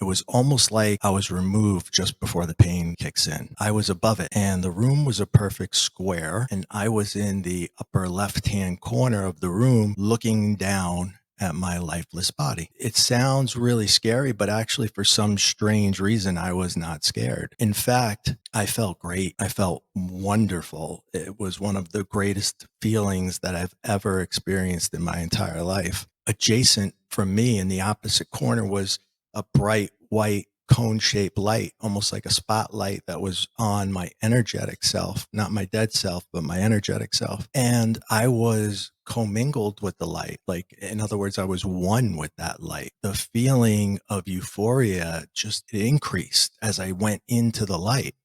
It was almost like I was removed just before the pain kicks in. I was above it, and the room was a perfect square, and I was in the upper left-hand corner of the room looking down at my lifeless body. It sounds really scary, but actually, for some strange reason, I was not scared. In fact, I felt great. I felt wonderful. It was one of the greatest feelings that I've ever experienced in my entire life. Adjacent from me in the opposite corner was a bright white cone-shaped light, almost like a spotlight that was on my energetic self, not my dead self, but my energetic self. And I was commingled with the light. Like, in other words, I was one with that light. The feeling of euphoria just increased as I went into the light.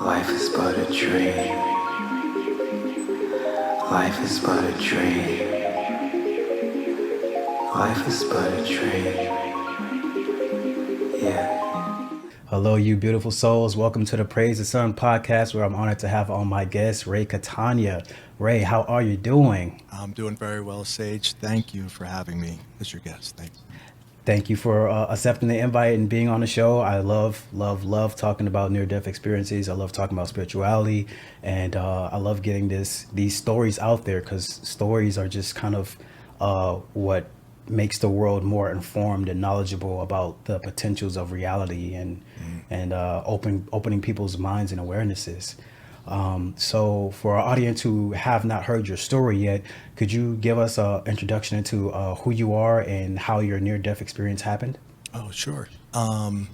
Life is but a dream. Life is but a dream. Life is but a dream. Yeah. Hello, you beautiful souls. Welcome to the Praise the Sun podcast, where I'm honored to have on my guest, Ray Catania. Ray, how are you doing? I'm doing very well, Sage. Thank you for having me as your guest. Thanks. Thank you for accepting the invite and being on the show. I love talking about near-death experiences. I love talking about spirituality, and I love getting these stories out there, because stories are just kind of what makes the world more informed and knowledgeable about the potentials of reality and opening people's minds and awarenesses. So for our audience who have not heard your story yet, could you give us an introduction into who you are and how your near-death experience happened? Oh, sure. My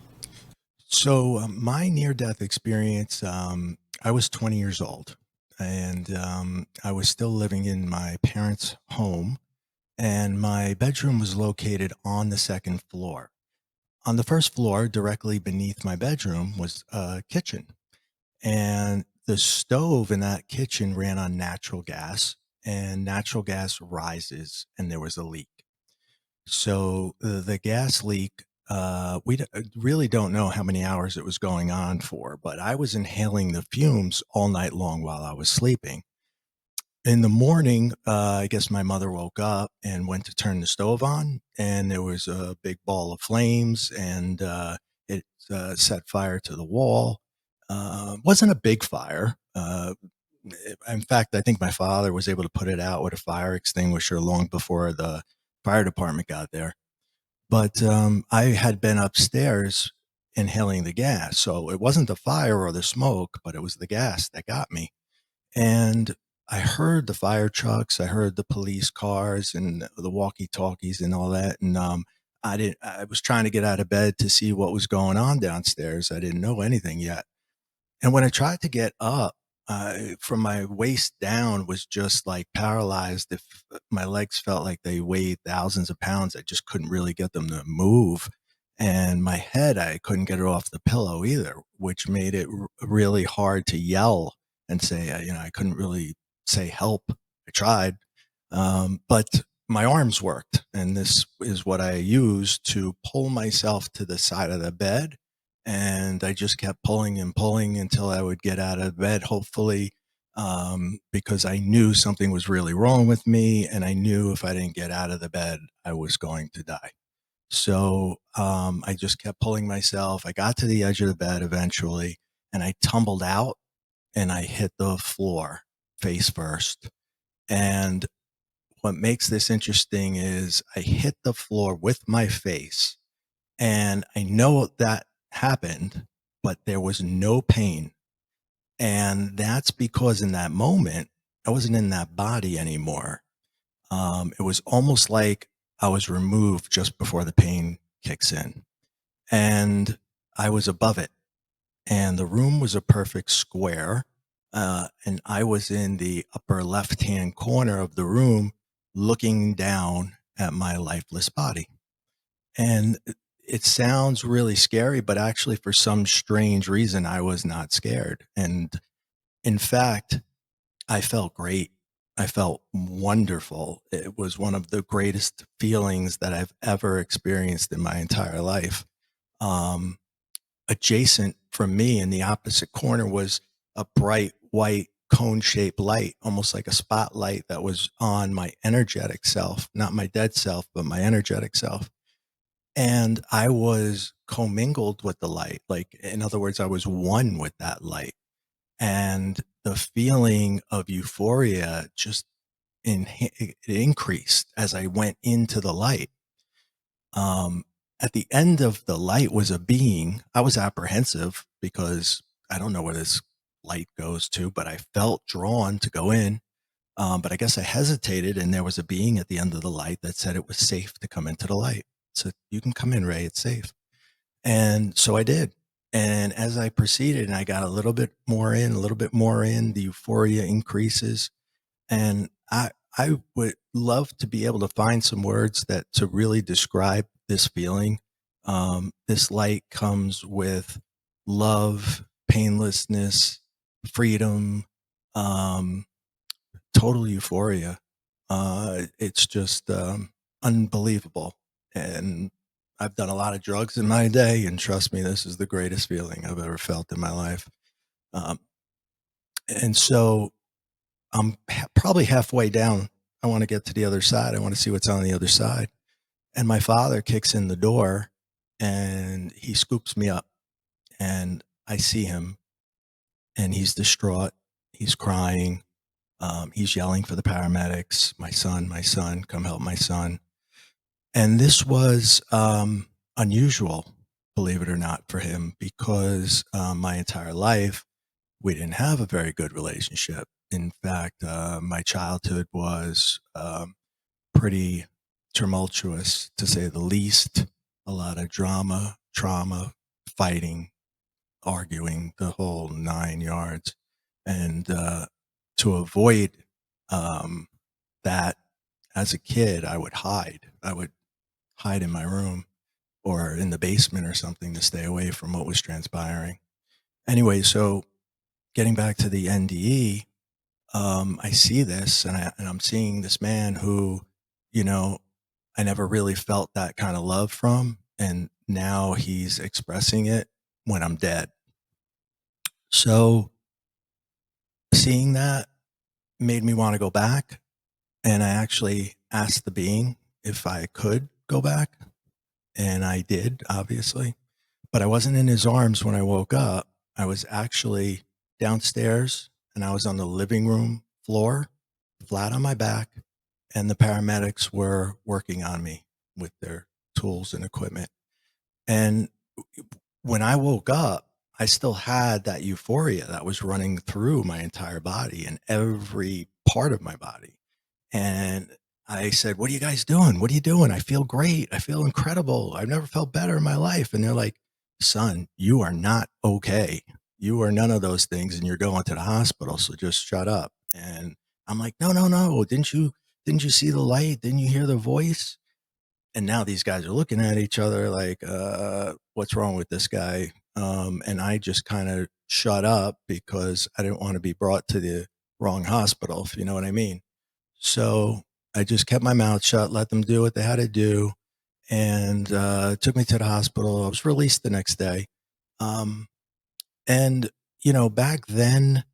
near-death experience, I was 20 years old, and I was still living in my parents' home, and my bedroom was located on the second floor. On the first floor, directly beneath my bedroom, was a kitchen, and the stove in that kitchen ran on natural gas, and natural gas rises, and there was a leak. So the gas leak, really don't know how many hours it was going on for, but I was inhaling the fumes all night long while I was sleeping. In the morning, I guess my mother woke up and went to turn the stove on, and there was a big ball of flames, and it set fire to the wall. Wasn't a big fire. In fact, I think my father was able to put it out with a fire extinguisher long before the fire department got there. But I had been upstairs inhaling the gas, so it wasn't the fire or the smoke, but it was the gas that got me. And I heard the fire trucks, I heard the police cars and the walkie-talkies and all that, and I was trying to get out of bed to see what was going on downstairs. I didn't know anything yet. And when I tried to get up, from my waist down was just like paralyzed. If my legs felt like they weighed thousands of pounds, I just couldn't really get them to move. And my head, I couldn't get it off the pillow either, which made it really hard to yell and say, I couldn't really say help. I tried, but my arms worked. And this is what I used to pull myself to the side of the bed, and I just kept pulling and pulling until I would get out of bed, hopefully, because I knew something was really wrong with me, and I knew if I didn't get out of the bed, I was going to die. So I just kept pulling myself. I got to the edge of the bed eventually, and I tumbled out, and I hit the floor face first. And what makes this interesting is I hit the floor with my face, and I know that happened, but there was no pain. And that's because in that moment, I wasn't in that body anymore. It was almost like I was removed just before the pain kicks in. And I was above it. And the room was a perfect square. And I was in the upper left-hand corner of the room looking down at my lifeless body. And it sounds really scary, but actually, for some strange reason, I was not scared. And in fact, I felt great. I felt wonderful. It was one of the greatest feelings that I've ever experienced in my entire life. Um, Adjacent from me in the opposite corner was a bright white cone-shaped light, almost like a spotlight that was on my energetic self, not my dead self, but my energetic self. And I was commingled with the light. Like, in other words, I was one with that light. And the feeling of euphoria just it increased as I went into the light. Um, at the end of the light was a being. I was apprehensive because I don't know where this light goes to, but I felt drawn to go in. But I guess I hesitated, and there was a being at the end of the light that said it was safe to come into the light. So you can come in, Ray. It's safe. And so I did. And as I proceeded and I got a little bit more in, a little bit more in, the euphoria increases. And I would love to be able to find some words that to really describe this feeling. This light comes with love, painlessness, freedom, um, total euphoria. It's just unbelievable. And I've done a lot of drugs in my day, and trust me, this is the greatest feeling I've ever felt in my life. Um, and so I'm probably halfway down. I want to get to the other side. I want to see what's on the other side. And my father kicks in the door and he scoops me up, and I see him, and he's distraught. He's crying. He's yelling for the paramedics. My son, come help my son. And this was unusual, believe it or not, for him because my entire life, we didn't have a very good relationship. In fact, my childhood was pretty tumultuous, to say the least. A lot of drama, trauma, fighting, arguing, the whole 9 yards. And to avoid um, that, as a kid, I would hide. I would hide in my room or in the basement or something to stay away from what was transpiring. Anyway, so getting back to the NDE, I see this, and I'm seeing this man who, you know, I never really felt that kind of love from, and now he's expressing it when I'm dead. So seeing that made me want to go back, and I actually asked the being if I could go back, and I did, obviously. But I wasn't in his arms when I woke up. I was actually downstairs, and I was on the living room floor, flat on my back, and the paramedics were working on me with their tools and equipment. And when I woke up, I still had that euphoria that was running through my entire body and every part of my body. And I said, "What are you guys doing? What are you doing? I feel great. I feel incredible. I've never felt better in my life." And they're like, "Son, you are not okay. You are none of those things, and you're going to the hospital. So just shut up." And I'm like, "No, no, no. Didn't you see the light? Didn't you hear the voice?" And now these guys are looking at each other like, what's wrong with this guy? And I just kind of shut up because I didn't want to be brought to the wrong hospital, if you know what I mean. So I just kept my mouth shut, let them do what they had to do, and took me to the hospital. I was released the next day. Um, and, back then,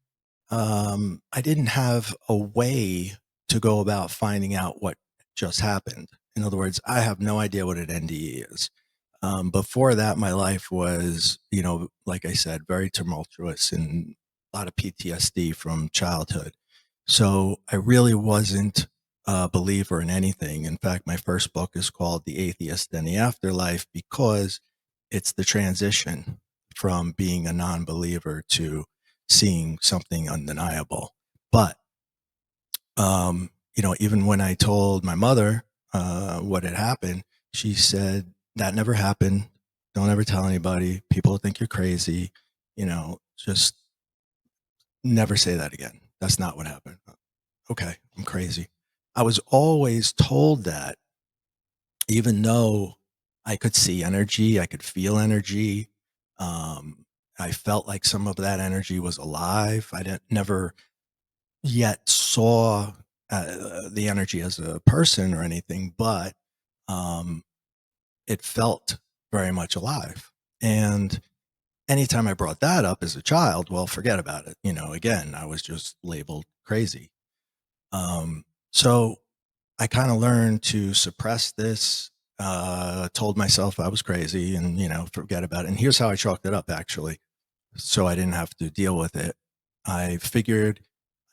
I didn't have a way to go about finding out what just happened. In other words, I have no idea what an NDE is. Before that, my life was, like I said, very tumultuous and a lot of PTSD from childhood. So I really wasn't a believer in anything. In fact, my first book is called The Atheist and The Afterlife because it's the transition from being a non believer to seeing something undeniable. But, even when I told my mother what had happened, she said, "That never happened. Don't ever tell anybody. People think you're crazy. Just never say that again. That's not what happened." Okay, I'm crazy. I was always told that, even though I could see energy, I could feel energy. Um, I felt like some of that energy was alive. I didn't never yet saw the energy as a person or anything, but um, it felt very much alive. And anytime I brought that up as a child, well, forget about it. Again, I was just labeled crazy. So I kind of learned to suppress this. told myself I was crazy and, forget about it. And here's how I chalked it up, actually, so I didn't have to deal with it. I figured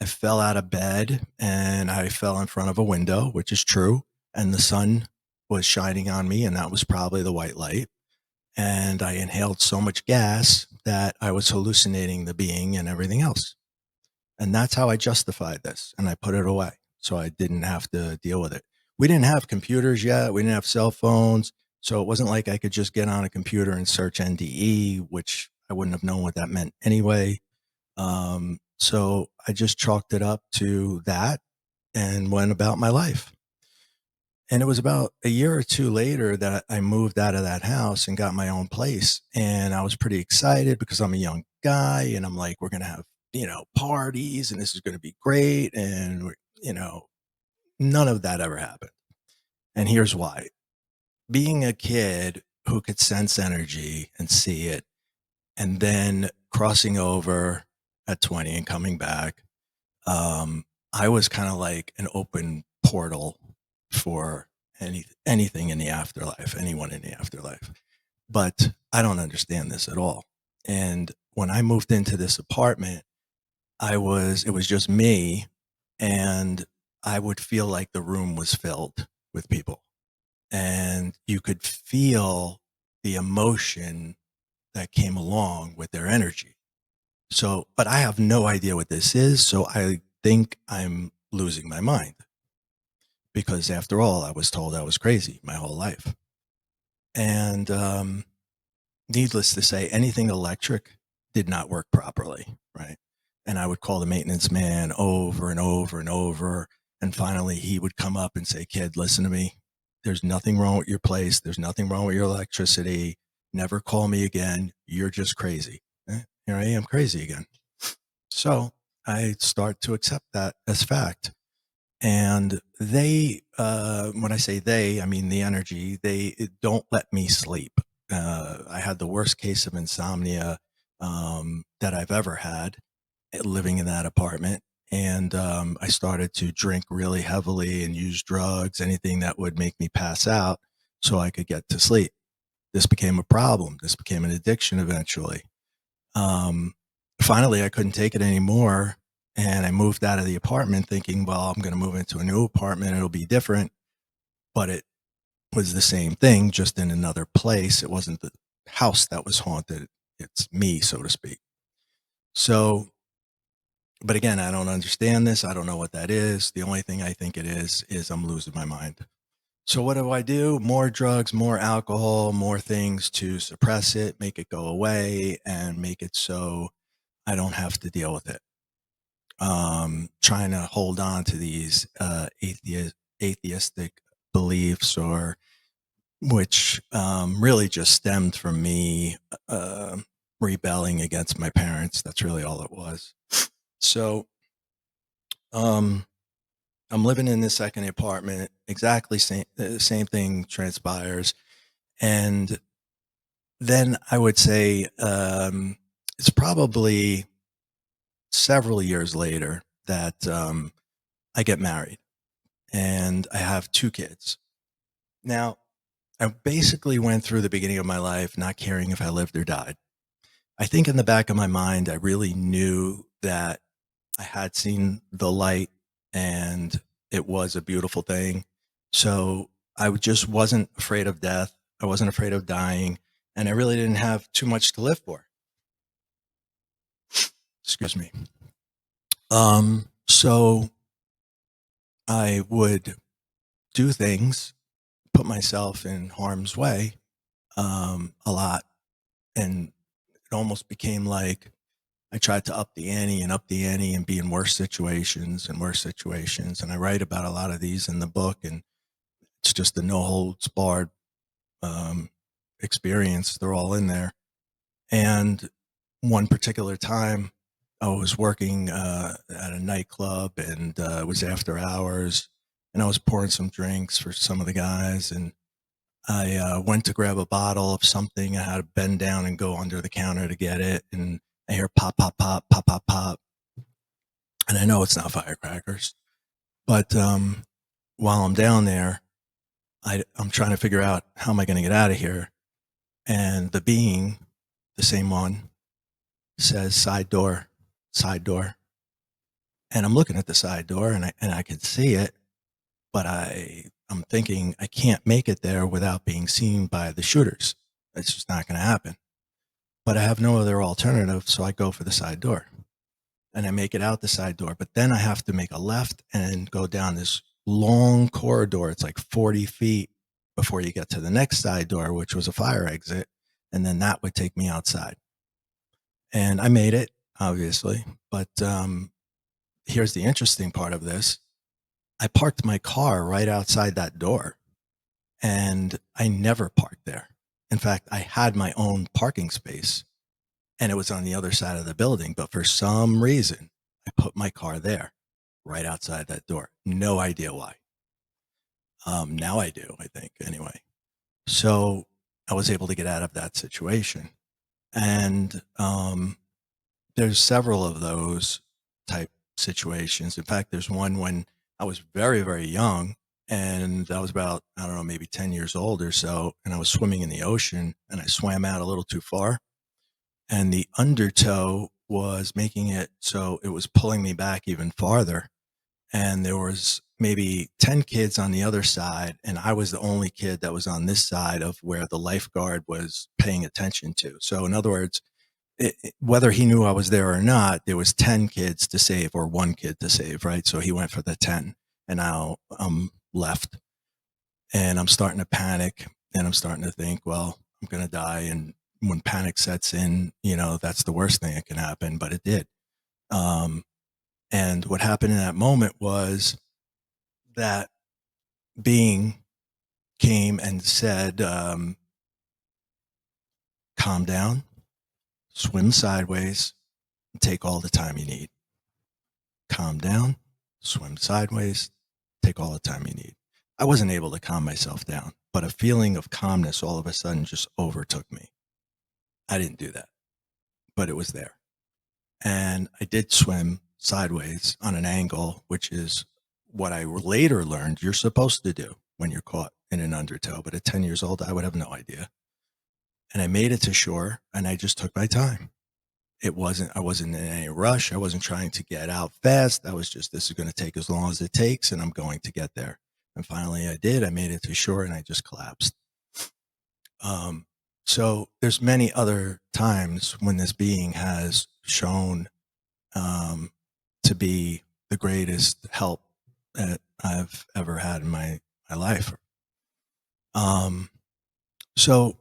I fell out of bed and I fell in front of a window, which is true. And the sun was shining on me, and that was probably the white light. And I inhaled so much gas that I was hallucinating the being and everything else. And that's how I justified this. And I put it away so I didn't have to deal with it. We didn't have computers yet. We didn't have cell phones. So it wasn't like I could just get on a computer and search NDE, which I wouldn't have known what that meant anyway. So I just chalked it up to that and went about my life. And it was about a year or two later that I moved out of that house and got my own place. And I was pretty excited because I'm a young guy and I'm like, we're going to have, parties and this is going to be great. And, none of that ever happened. And here's why. Being a kid who could sense energy and see it, and then crossing over at 20 and coming back, I was kind of like an open portal for anything in the afterlife, anyone in the afterlife. But I don't understand this at all. And when I moved into this apartment, it was just me, and I would feel like the room was filled with people, and you could feel the emotion that came along with their energy. So, but I have no idea what this is. So I think I'm losing my mind because after all, I was told I was crazy my whole life. And needless to say, anything electric did not work properly, right? And I would call the maintenance man over and over and over. And finally, he would come up and say, kid, listen to me. There's nothing wrong with your place. There's nothing wrong with your electricity. Never call me again. You're just crazy. Here I am, crazy again. So I start to accept that as fact. And they, when I say they, I mean the energy, they don't let me sleep. I had the worst case of insomnia that I've ever had living in that apartment. And I started to drink really heavily and use drugs, anything that would make me pass out so I could get to sleep. This became a problem. This became an addiction eventually. Finally, I couldn't take it anymore. And I moved out of the apartment thinking, well, I'm going to move into a new apartment. It'll be different. But it was the same thing, just in another place. It wasn't the house that was haunted. It's me, so to speak. So, but again, I don't understand this. I don't know what that is. The only thing I think it is I'm losing my mind. So what do I do? More drugs, more alcohol, more things to suppress it, make it go away, and make it so I don't have to deal with it. Trying to hold on to these atheistic beliefs, or which really just stemmed from me rebelling against my parents. That's really all it was. So I'm living in this second apartment. Exactly same thing transpires, and then I would say it's probably several years later that I get married and I have two kids. Now, I basically went through the beginning of my life not caring if I lived or died. I think in the back of my mind, I really knew that I had seen the light and it was a beautiful thing. So I just wasn't afraid of death. I wasn't afraid of dying. And I really didn't have too much to live for. Excuse me. So I would do things, put myself in harm's way a lot. And it almost became like I tried to up the ante and up the ante and be in worse situations and worse situations. And I write about a lot of these in the book, and it's just a no holds barred experience. They're all in there. And one particular time I was working at a nightclub, and it was after hours, and I was pouring some drinks for some of the guys, and I went to grab a bottle of something. I had to bend down and go under the counter to get it, and I hear pop, pop, pop, pop, pop, pop. And I know it's not firecrackers, but while I'm down there, I'm trying to figure out how am I going to get out of here. And the being, the same one, says side door, side door. And I'm looking at the side door and I can see it, but I'm thinking I can't make it there without being seen by the shooters. It's just not going to happen. But I have no other alternative, so I go for the side door. And I make it out the side door, but then I have to make a left and go down this long corridor. It's like 40 feet before you get to the next side door, which was a fire exit. And then that would take me outside. And I made it, obviously. But here's the interesting part of this. I parked my car right outside that door, and I never parked there. In fact, I had my own parking space, and it was on the other side of the building. But for some reason, I put my car there, right outside that door. No idea why. Now I do, I think, anyway. So I was able to get out of that situation. And there's several of those type situations. In fact, there's one when I was very, very young, and I was about, I don't know, maybe 10 years old or so, and I was swimming in the ocean, and I swam out a little too far, and the undertow was making it so it was pulling me back even farther. And there was maybe 10 kids on the other side, and I was the only kid that was on this side of where the lifeguard was paying attention to. So in other words, whether he knew I was there or not, there was 10 kids to save or one kid to save, right? So he went for the 10, and now I'm left, and I'm starting to panic, and I'm starting to think, well, I'm going to die. And when panic sets in, that's the worst thing that can happen, but it did. And what happened in that moment was that being came and said, calm down, swim sideways, and take all the time you need. Calm down, swim sideways, take all the time you need. I wasn't able to calm myself down, but a feeling of calmness all of a sudden just overtook me. I didn't do that, but it was there. And I did swim sideways on an angle, which is what I later learned you're supposed to do when you're caught in an undertow. But at 10 years old, I would have no idea. And I made it to shore, and I just took my time. I wasn't in any rush. I wasn't trying to get out fast. I was just, this is going to take as long as it takes, and I'm going to get there. And finally I did. I made it to shore, and I just collapsed. So there's many other times when this being has shown to be the greatest help that I've ever had in my life. So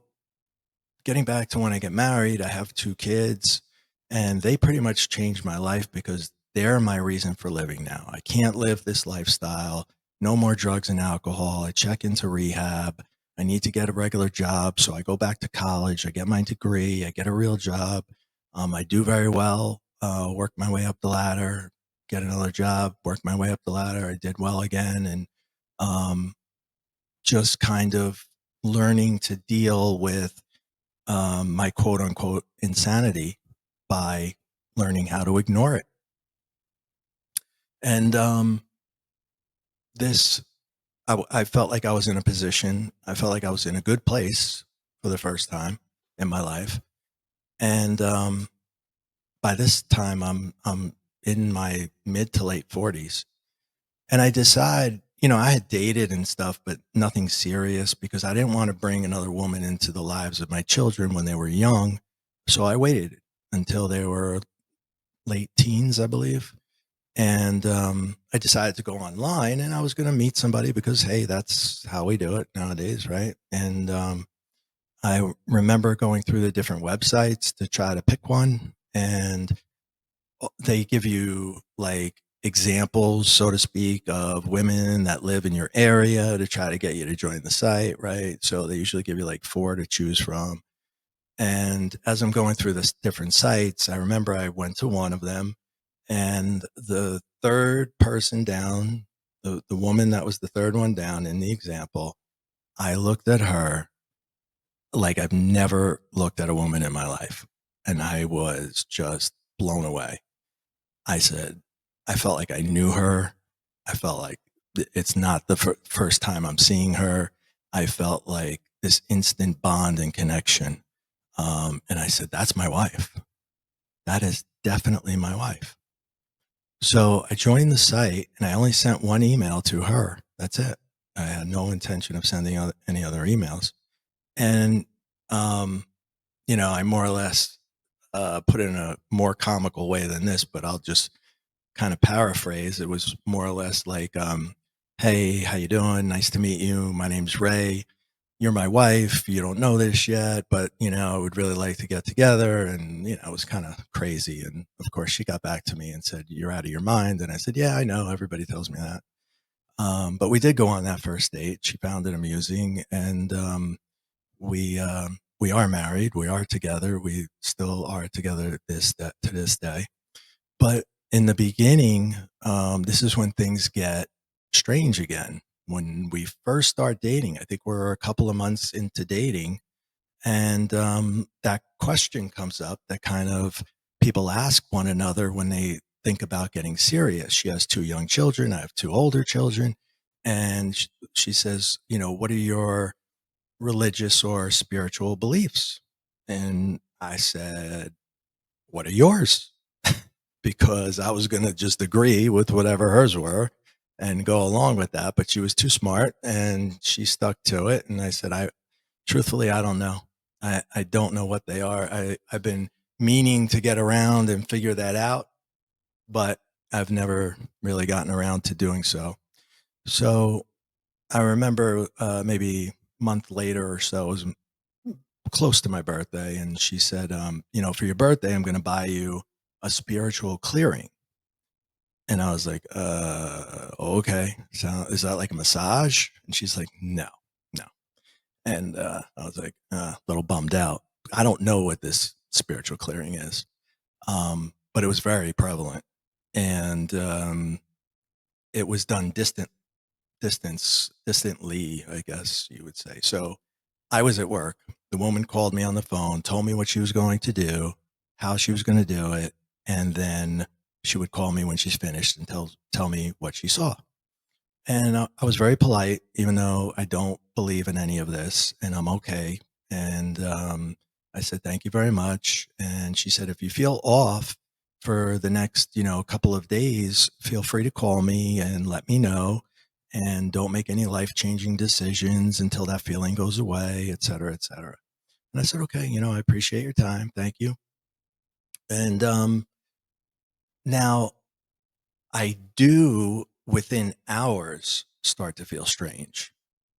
getting back to when I get married, I have 2 kids, and they pretty much changed my life because they're my reason for living now. I can't live this lifestyle. No more drugs and alcohol. I check into rehab. I need to get a regular job. So I go back to college. I get my degree. I get a real job. I do very well, work my way up the ladder, get another job, work my way up the ladder. I did well again. And just kind of learning to deal with my quote unquote insanity by learning how to ignore it. And I felt like I was in a position, I felt like I was in a good place for the first time in my life. And by this time, I'm in my mid to late 40s. And I decide, I had dated and stuff, but nothing serious because I didn't want to bring another woman into the lives of my children when they were young. So I waited until they were late teens, I believe. And I decided to go online, and I was going to meet somebody because, hey, that's how we do it nowadays, right? And I remember going through the different websites to try to pick one, and they give you like examples, so to speak, of women that live in your area to try to get you to join the site, right? So they usually give you like 4 to choose from. And as I'm going through the different sites, I remember I went to one of them, and the third person down, the woman that was the third one down in the example, I looked at her like I've never looked at a woman in my life. And I was just blown away. I said, I felt like I knew her. I felt like it's not the first time I'm seeing her. I felt like this instant bond and connection. And I said, that's my wife. That is definitely my wife. So I joined the site and I only sent one email to her. That's it. I had no intention of sending any other emails. And, um, I more or less put it in a more comical way than this, but I'll just kind of paraphrase. It was more or less like, hey, how you doing? Nice to meet you. My name's Ray. You're my wife. You don't know this yet, but I would really like to get together. And it was kind of crazy. And of course, she got back to me and said, "You're out of your mind." And I said, "Yeah, I know. Everybody tells me that." But we did go on that first date. She found it amusing, and we are married. We are together. We still are together to this day. But in the beginning, this is when things get strange again. When we first start dating, I think we're a couple of months into dating, and that question comes up that kind of people ask one another when they think about getting serious. She has two young children. I have two older children. And she says, what are your religious or spiritual beliefs? And I said, what are yours? Because I was going to just agree with whatever hers were and go along with that. But she was too smart and she stuck to it. And I said, truthfully, I don't know. I don't know what they are. I've been meaning to get around and figure that out, but I've never really gotten around to doing so. So I remember maybe a month later or so, it was close to my birthday. And she said, for your birthday, I'm going to buy you a spiritual clearing. And I was like, okay. So is that like a massage? And she's like, no, no. And I was like, a little bummed out. I don't know what this spiritual clearing is, but it was very prevalent. And it was done distantly, I guess you would say. So I was at work. The woman called me on the phone, told me what she was going to do, how she was going to do it, and then she would call me when she's finished and tell me what she saw. And I was very polite, even though I don't believe in any of this, and I'm okay. And I said, thank you very much. And she said, if you feel off for the next, couple of days, feel free to call me and let me know. And don't make any life-changing decisions until that feeling goes away, et cetera, et cetera. And I said, okay, I appreciate your time. Thank you. And now I do, within hours, start to feel strange,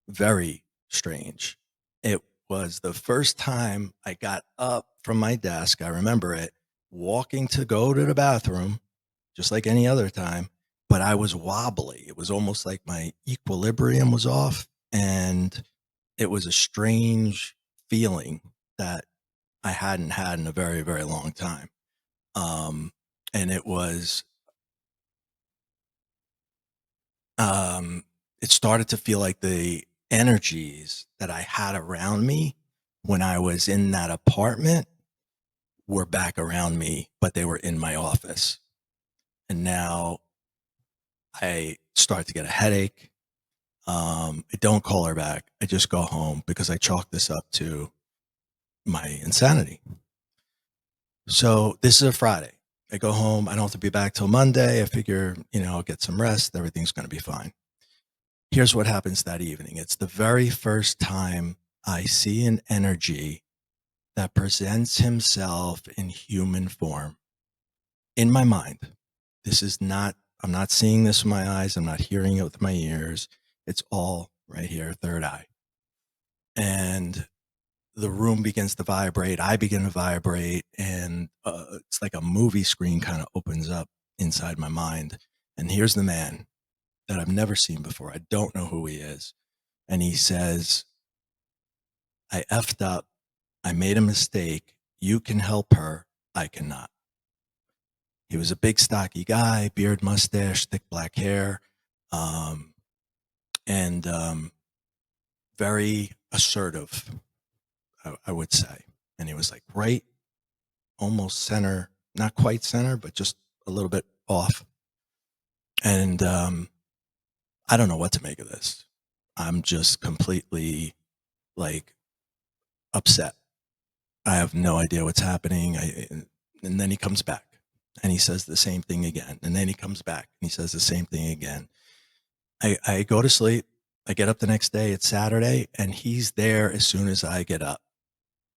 very strange. It was the first time I got up from my desk. I remember it, walking to go to the bathroom, just like any other time, but I was wobbly. It was almost like my equilibrium was off, and it was a strange feeling that I hadn't had in a very, very long time. And um, it started to feel like the energies that I had around me when I was in that apartment were back around me, but they were in my office. And now I start to get a headache. I don't call her back. I just go home because I chalk this up to my insanity. So this is a Friday. I go home. I don't have to be back till Monday. I figure, I'll get some rest. Everything's going to be fine. Here's what happens that evening. It's the very first time I see an energy that presents himself in human form in my mind. I'm not seeing this with my eyes. I'm not hearing it with my ears. It's all right here, third eye. And the room begins to vibrate. I begin to vibrate. And it's like a movie screen kind of opens up inside my mind. And here's the man that I've never seen before. I don't know who he is. And he says, I effed up. I made a mistake. You can help her. I cannot. He was a big, stocky guy, beard, mustache, thick black hair, and very assertive, I would say. And he was like right, almost center, not quite center, but just a little bit off. And I don't know what to make of this. I'm just completely like upset. I have no idea what's happening. And then he comes back and he says the same thing again. And then he comes back and he says the same thing again. I go to sleep. I get up the next day. It's Saturday, and he's there as soon as I get up,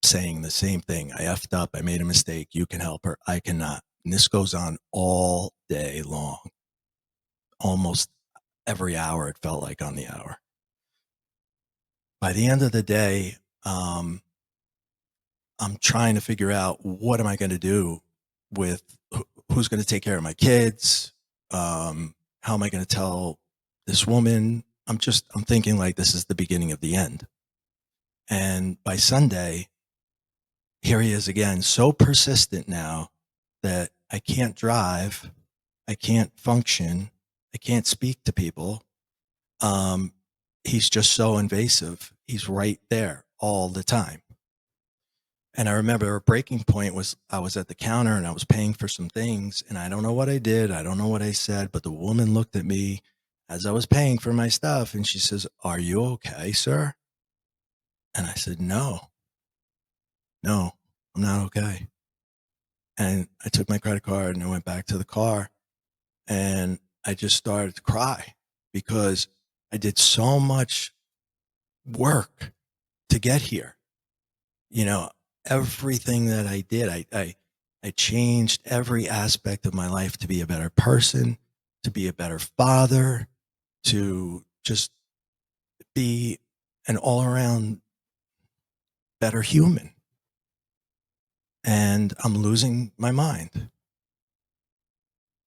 saying the same thing. I effed up. I made a mistake. You can help her. I cannot. And this goes on all day long. Almost every hour, it felt like on the hour. By the end of the day, I'm trying to figure out what am I going to do with who's going to take care of my kids. How am I going to tell this woman? I'm thinking like this is the beginning of the end. And by Sunday, here he is again, so persistent now that I can't drive, I can't function, I can't speak to people. He's just so invasive. He's right there all the time. And I remember a breaking point was I was at the counter and I was paying for some things, and I don't know what I did. I don't know what I said, but the woman looked at me as I was paying for my stuff and she says, "Are you okay, sir?" And I said, No, I'm not okay. And I took my credit card and I went back to the car and I just started to cry because I did so much work to get here. You know, everything that I did, I changed every aspect of my life to be a better person, to be a better father, to just be an all around better human. And I'm losing my mind.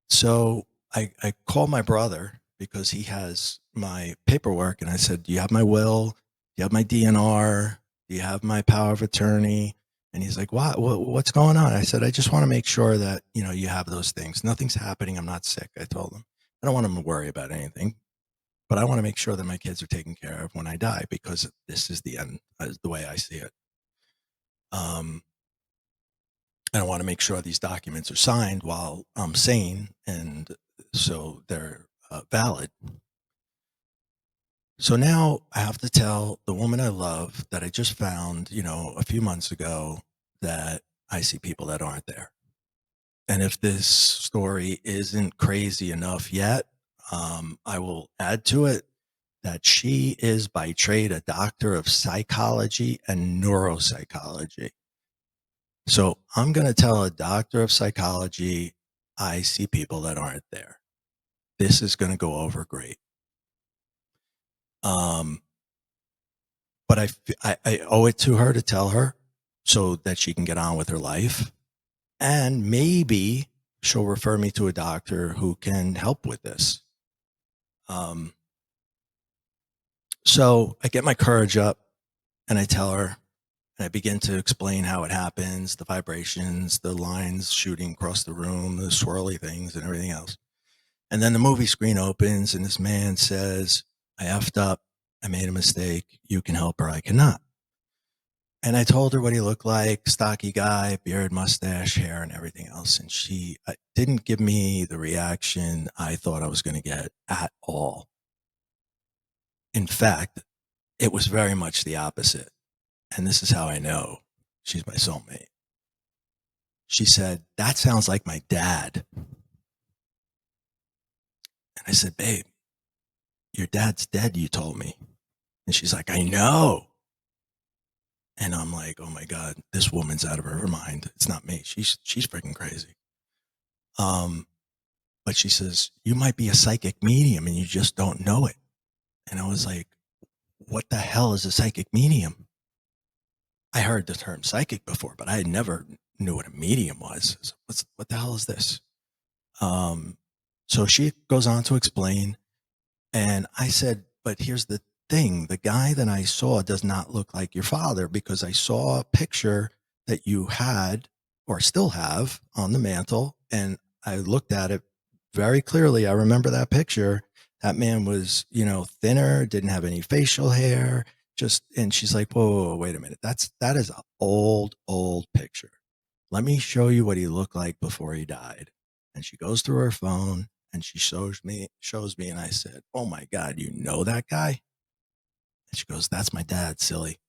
So I called my brother because he has my paperwork. And I said, "Do you have my will? Do you have my DNR? Do you have my power of attorney?" And he's like, what's going on? I said, "I just want to make sure that, you have those things. Nothing's happening. I'm not sick." I told him, "I don't want him to worry about anything, but I want to make sure that my kids are taken care of when I die because this is the end, the way I see it. Um, and I want to make sure these documents are signed while I'm sane, and so they're valid." So now I have to tell the woman I love that I just found, a few months ago, that I see people that aren't there. And if this story isn't crazy enough yet, I will add to it that she is by trade a doctor of psychology and neuropsychology. So I'm going to tell a doctor of psychology I see people that aren't there. This is going to go over great. But I owe it to her to tell her so that she can get on with her life. And maybe she'll refer me to a doctor who can help with this. So I get my courage up and I tell her, and I begin to explain how it happens, the vibrations, the lines shooting across the room, the swirly things and everything else. And then the movie screen opens and this man says, "I effed up. I made a mistake. You can help her. I cannot." And I told her what he looked like, stocky guy, beard, mustache, hair, and everything else. And she didn't give me the reaction I thought I was going to get at all. In fact, it was very much the opposite. And this is how I know she's my soulmate. She said, "That sounds like my dad." And I said, "Babe, your dad's dead, you told me." And she's like, "I know." And I'm like, "Oh my God, this woman's out of her mind. It's not me. She's freaking crazy." But she says, "You might be a psychic medium and you just don't know it." And I was like, "What the hell is a psychic medium?" I heard the term psychic before, but I had never knew what a medium was. So what the hell is this? So she goes on to explain, and I said, "But here's the thing. The guy that I saw does not look like your father because I saw a picture that you had or still have on the mantle. And I looked at it very clearly. I remember that picture. That man was, thinner, didn't have any facial hair, and she's like, whoa, wait a minute. That is an old picture. Let me show you what he looked like before he died." And she goes through her phone and she shows me, and I said, "Oh my God, you know that guy?" She goes, "That's my dad, silly."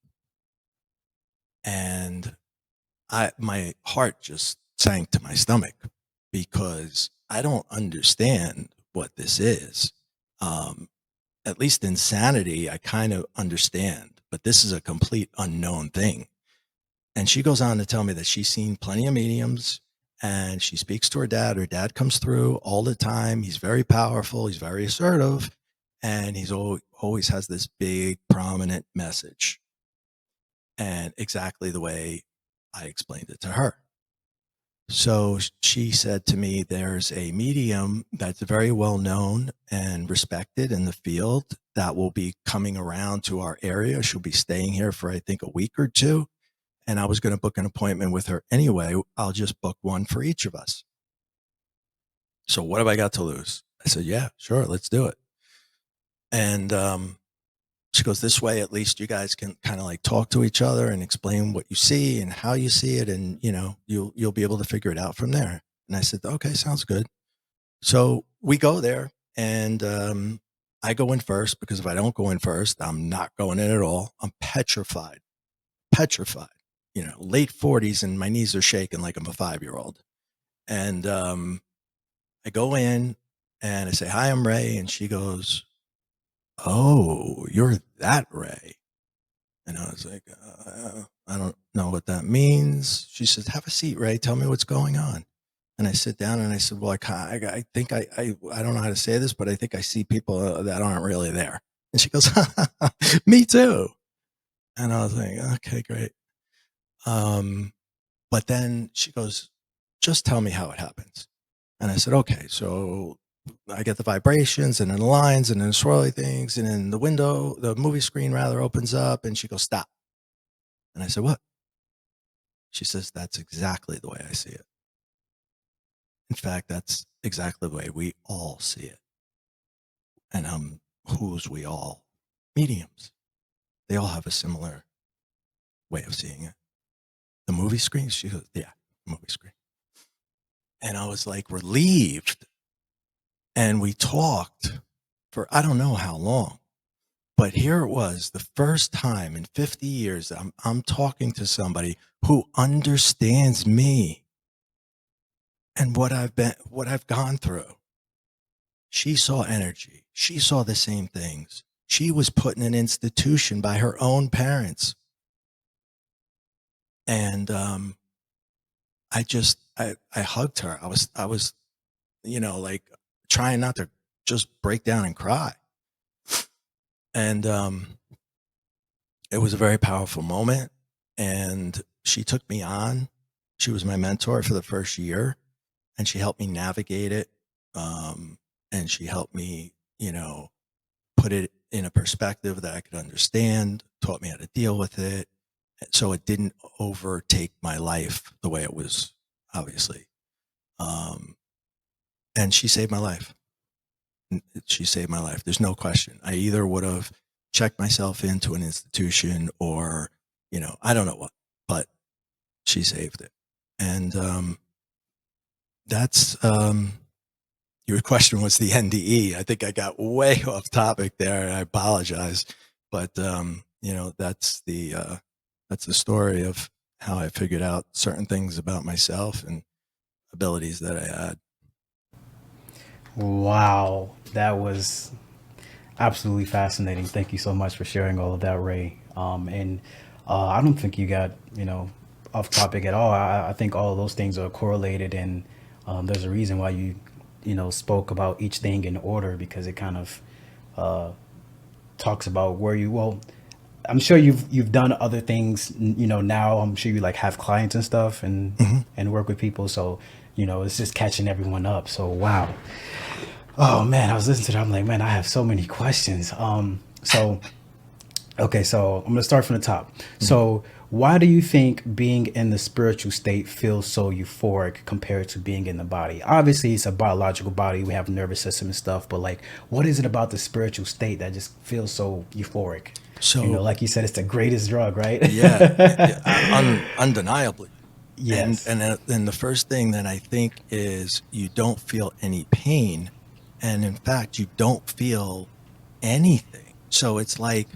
And my heart just sank to my stomach because I don't understand what this is. Um, at least insanity, I kind of understand, but this is a complete unknown thing. And she goes on to tell me that she's seen plenty of mediums and she speaks to her dad. Her dad comes through all the time. He's very powerful. He's very assertive. And he's always has this big, prominent message. And exactly the way I explained it to her. So she said to me, there's a medium that's very well known and respected in the field that will be coming around to our area. She'll be staying here for, I think, a week or two. And I was going to book an appointment with her anyway. I'll just book one for each of us. So what have I got to lose? I said, yeah, sure, let's do it. And she goes, this way, at least you guys can kind of like talk to each other and explain what you see and how you see it. And, you know, you'll be able to figure it out from there. And I said, okay, sounds good. So we go there and I go in first because if I don't go in first, I'm not going in at all. I'm petrified, you know, late 40s and my knees are shaking like I'm a 5-year-old. And I go in and I say, hi, I'm Ray. And she goes, oh, you're that Ray. And I was like, I don't know what that means. She says, have a seat, Ray. Tell me what's going on. And I sit down and I said, well, I think I don't know how to say this, but I think I see people that aren't really there. And she goes, me too. And I was like, okay, great. But then she goes, just tell me how it happens. And I said, okay, so I get the vibrations and then the lines and then the swirly things. And then the movie screen rather opens up and she goes, stop. And I said, what? She says, that's exactly the way I see it. In fact, that's exactly the way we all see it. And who's we all? Mediums. They all have a similar way of seeing it. The movie screen? She goes, yeah, movie screen. And I was like relieved. And we talked for I don't know how long. But here it was, the first time in 50 years I'm talking to somebody who understands me and what I've gone through. She saw energy. She saw the same things. She was put in an institution by her own parents. And I hugged her. I was, you know, like trying not to just break down and cry. And it was a very powerful moment. And she took me on. She was my mentor for the first year, and she helped me navigate it. And she helped me, you know, put it in a perspective that I could understand, taught me how to deal with it. So it didn't overtake my life the way it was, obviously. And she saved my life. She saved my life. There's no question. I either would have checked myself into an institution or, you know, I don't know what, but she saved it. And that's, your question was the NDE. I think I got way off topic there. I apologize. But, you know, that's the story of how I figured out certain things about myself and abilities that I had. Wow, that was absolutely fascinating. Thank you so much for sharing all of that, Ray. And I don't think you got, you know, off topic at all. I think all of those things are correlated, and there's a reason why you know, spoke about each thing in order, because it kind of talks about where you, well, I'm sure you've done other things, you know, now I'm sure you like have clients and stuff and and work with people. So, you know, it's just catching everyone up. So, wow. Oh man, I was listening to that. I'm like, man, I have so many questions. So, okay, so I'm gonna start from the top. So, why do you think being in the spiritual state feels so euphoric compared to being in the body? Obviously, it's a biological body. We have nervous system and stuff, but like, what is it about the spiritual state that just feels so euphoric? So, You know, like you said, it's the greatest drug, right? undeniably. Yes. And the first thing that I think is you don't feel any pain. And in fact, you don't feel anything. So it's like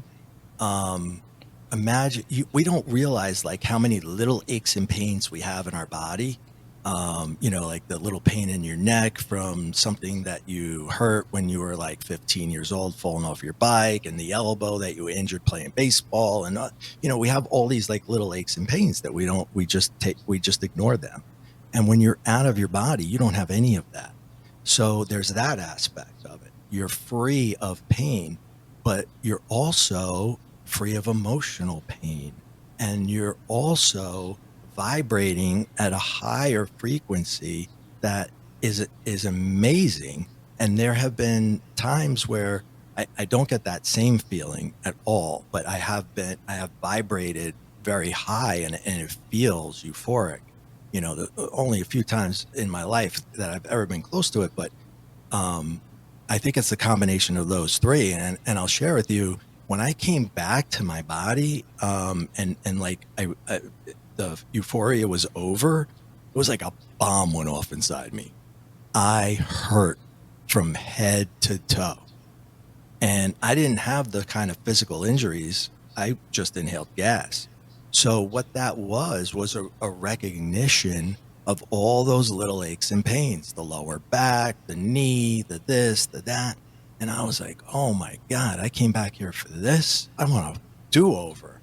Imagine we don't realize like how many little aches and pains we have in our body. Like the little pain in your neck from something that you hurt when you were like 15 years old, falling off your bike, and the elbow that you injured playing baseball. And, we have all these like little aches and pains that we just ignore them. And when you're out of your body, you don't have any of that. So there's that aspect of it. You're free of pain, but you're also free of emotional pain. And you're also vibrating at a higher frequency that is amazing. And there have been times where I don't get that same feeling at all, but I have vibrated very high, and it feels euphoric. Only a few times in my life that I've ever been close to it, but I think it's the combination of those three. And I'll share with you, when I came back to my body, and like the euphoria was over, it was like a bomb went off inside me. I hurt from head to toe. And I didn't have the kind of physical injuries. I just inhaled gas. So what that was a recognition of all those little aches and pains, the lower back, the knee, the this, the that. And I was like, oh my God, I came back here for this. I want a do-over.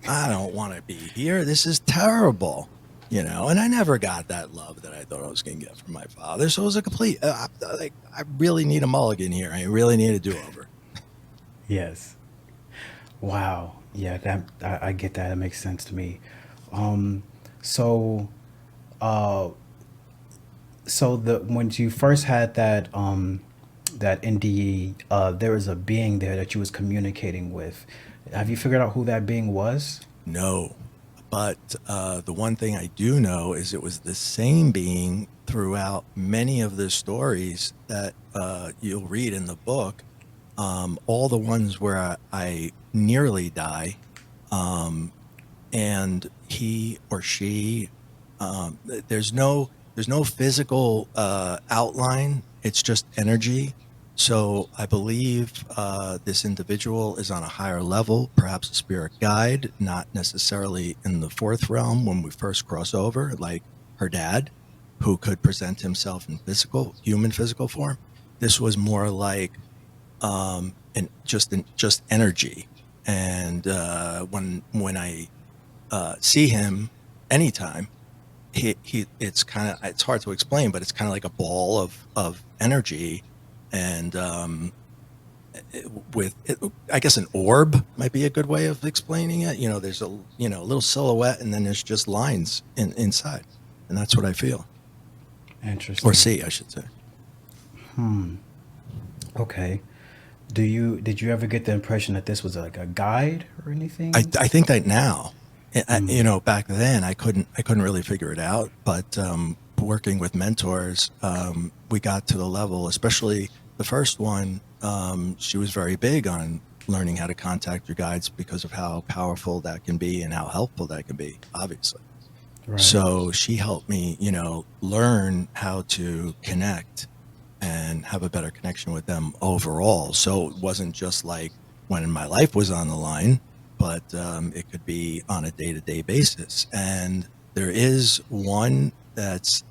I don't want to be here. This is terrible. And I never got that love that I thought I was going to get from my father. So it was a complete, I really need a mulligan here. I really need a do-over. Yes. Wow. Yeah, that I get that. It makes sense to me. So, uh, so the when you first had that NDE, there was a being there that you was communicating with. Have you figured out who that being was? No. But the one thing I do know is it was the same being throughout many of the stories that you'll read in the book. All the ones where I nearly die, and he or she, there's no physical outline. It's just energy. So I believe this individual is on a higher level, perhaps a spirit guide, not necessarily in the fourth realm when we first cross over, like her dad, who could present himself in human physical form. This was more like and just energy. And when I see him anytime, it's hard to explain, but it's kind of like a ball of energy, and I guess an orb might be a good way of explaining it. There's a little silhouette, and then there's just lines inside, and that's what I feel Interesting. or see, I should say. Okay. Did you ever get the impression that this was like a guide or anything? I think that now, back then I couldn't really figure it out, but working with mentors, we got to the level, especially the first one. She was very big on learning how to contact your guides because of how powerful that can be and how helpful that can be, obviously. Right. So she helped me, learn how to connect and have a better connection with them overall. So it wasn't just like when my life was on the line, but it could be on a day-to-day basis. And there is one that's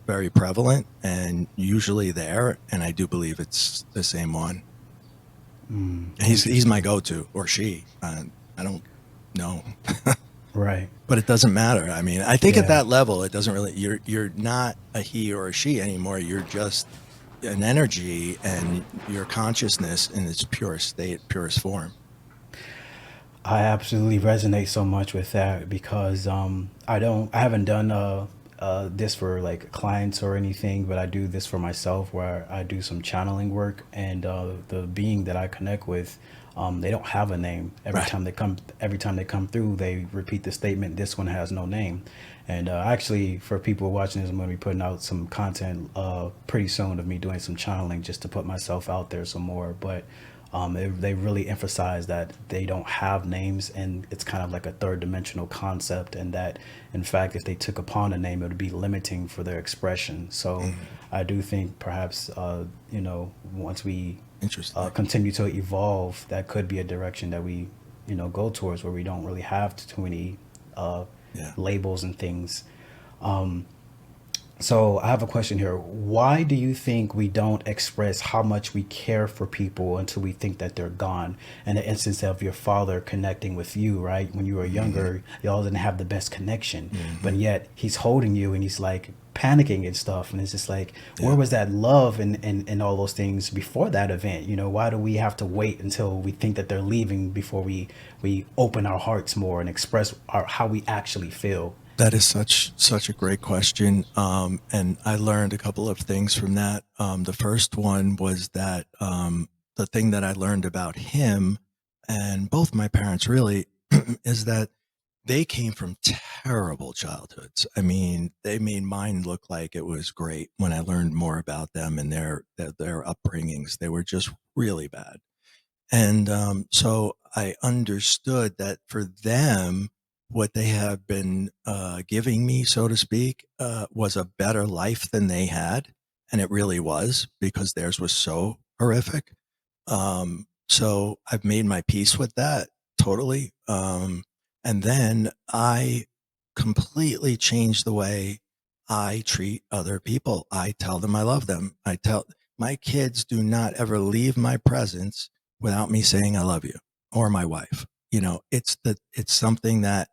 very prevalent and usually there, and I do believe it's the same one. He's my go-to, or she. I don't know. Right. But it doesn't matter. I mean, I think at Yeah. that level, it doesn't really. You're not a he or a she anymore. You're just an energy, and your consciousness in its purest state, purest form. I absolutely resonate so much with that because I haven't done this for like clients or anything, but I do this for myself where I do some channeling work, and the being that I connect with, they don't have a name. Right. Every time they come through, they repeat the statement, "This one has no name." And actually, for people watching this, I'm going to be putting out some content pretty soon of me doing some channeling just to put myself out there some more. But they really emphasize that they don't have names, and it's kind of like a third dimensional concept, and that in fact if they took upon a name, it would be limiting for their expression. So I do think perhaps once we Interesting. continue to evolve, that could be a direction that we go towards, where we don't really have too many Yeah. labels and things. So I have a question here. Why do you think we don't express how much we care for people until we think that they're gone? In the instance of your father connecting with you, right? When you were younger, y'all didn't have the best connection, but yet he's holding you and he's like panicking and stuff. And it's just like, Yeah. where was that love and all those things before that event? Why do we have to wait until we think that they're leaving before we open our hearts more and express how we actually feel? That is such a great question, and I learned a couple of things from that. The first one was that the thing that I learned about him and both my parents really is that they came from terrible childhoods. I mean, they made mine look like it was great when I learned more about them and their upbringings. They were just really bad. And so I understood that for them, what they have been giving me, so to speak, was a better life than they had. And it really was, because theirs was so horrific. So I've made my peace with that totally. And then I completely changed the way I treat other people. I tell them I love them. I tell my kids, do not ever leave my presence without me saying I love you, or my wife. It's something that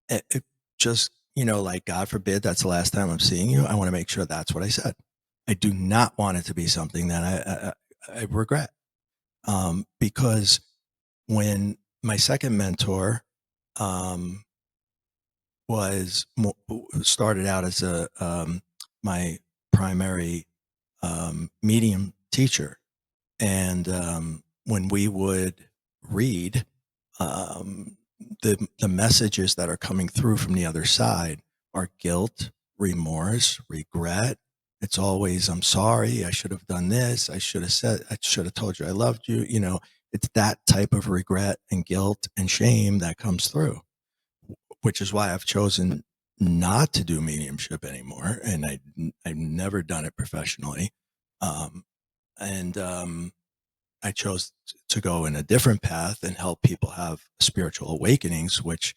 it just, like, God forbid that's the last time I'm seeing you. I want to make sure that's what I said. I do not want it to be something that I regret. Because when my second mentor um, started out as my primary medium teacher, and when we would read the messages that are coming through from the other side are guilt, remorse, regret. It's always, I'm sorry, I should have done this, I should have told you I loved you. It's that type of regret and guilt and shame that comes through, which is why I've chosen not to do mediumship anymore, and I've never done it professionally. And I chose to go in a different path and help people have spiritual awakenings, which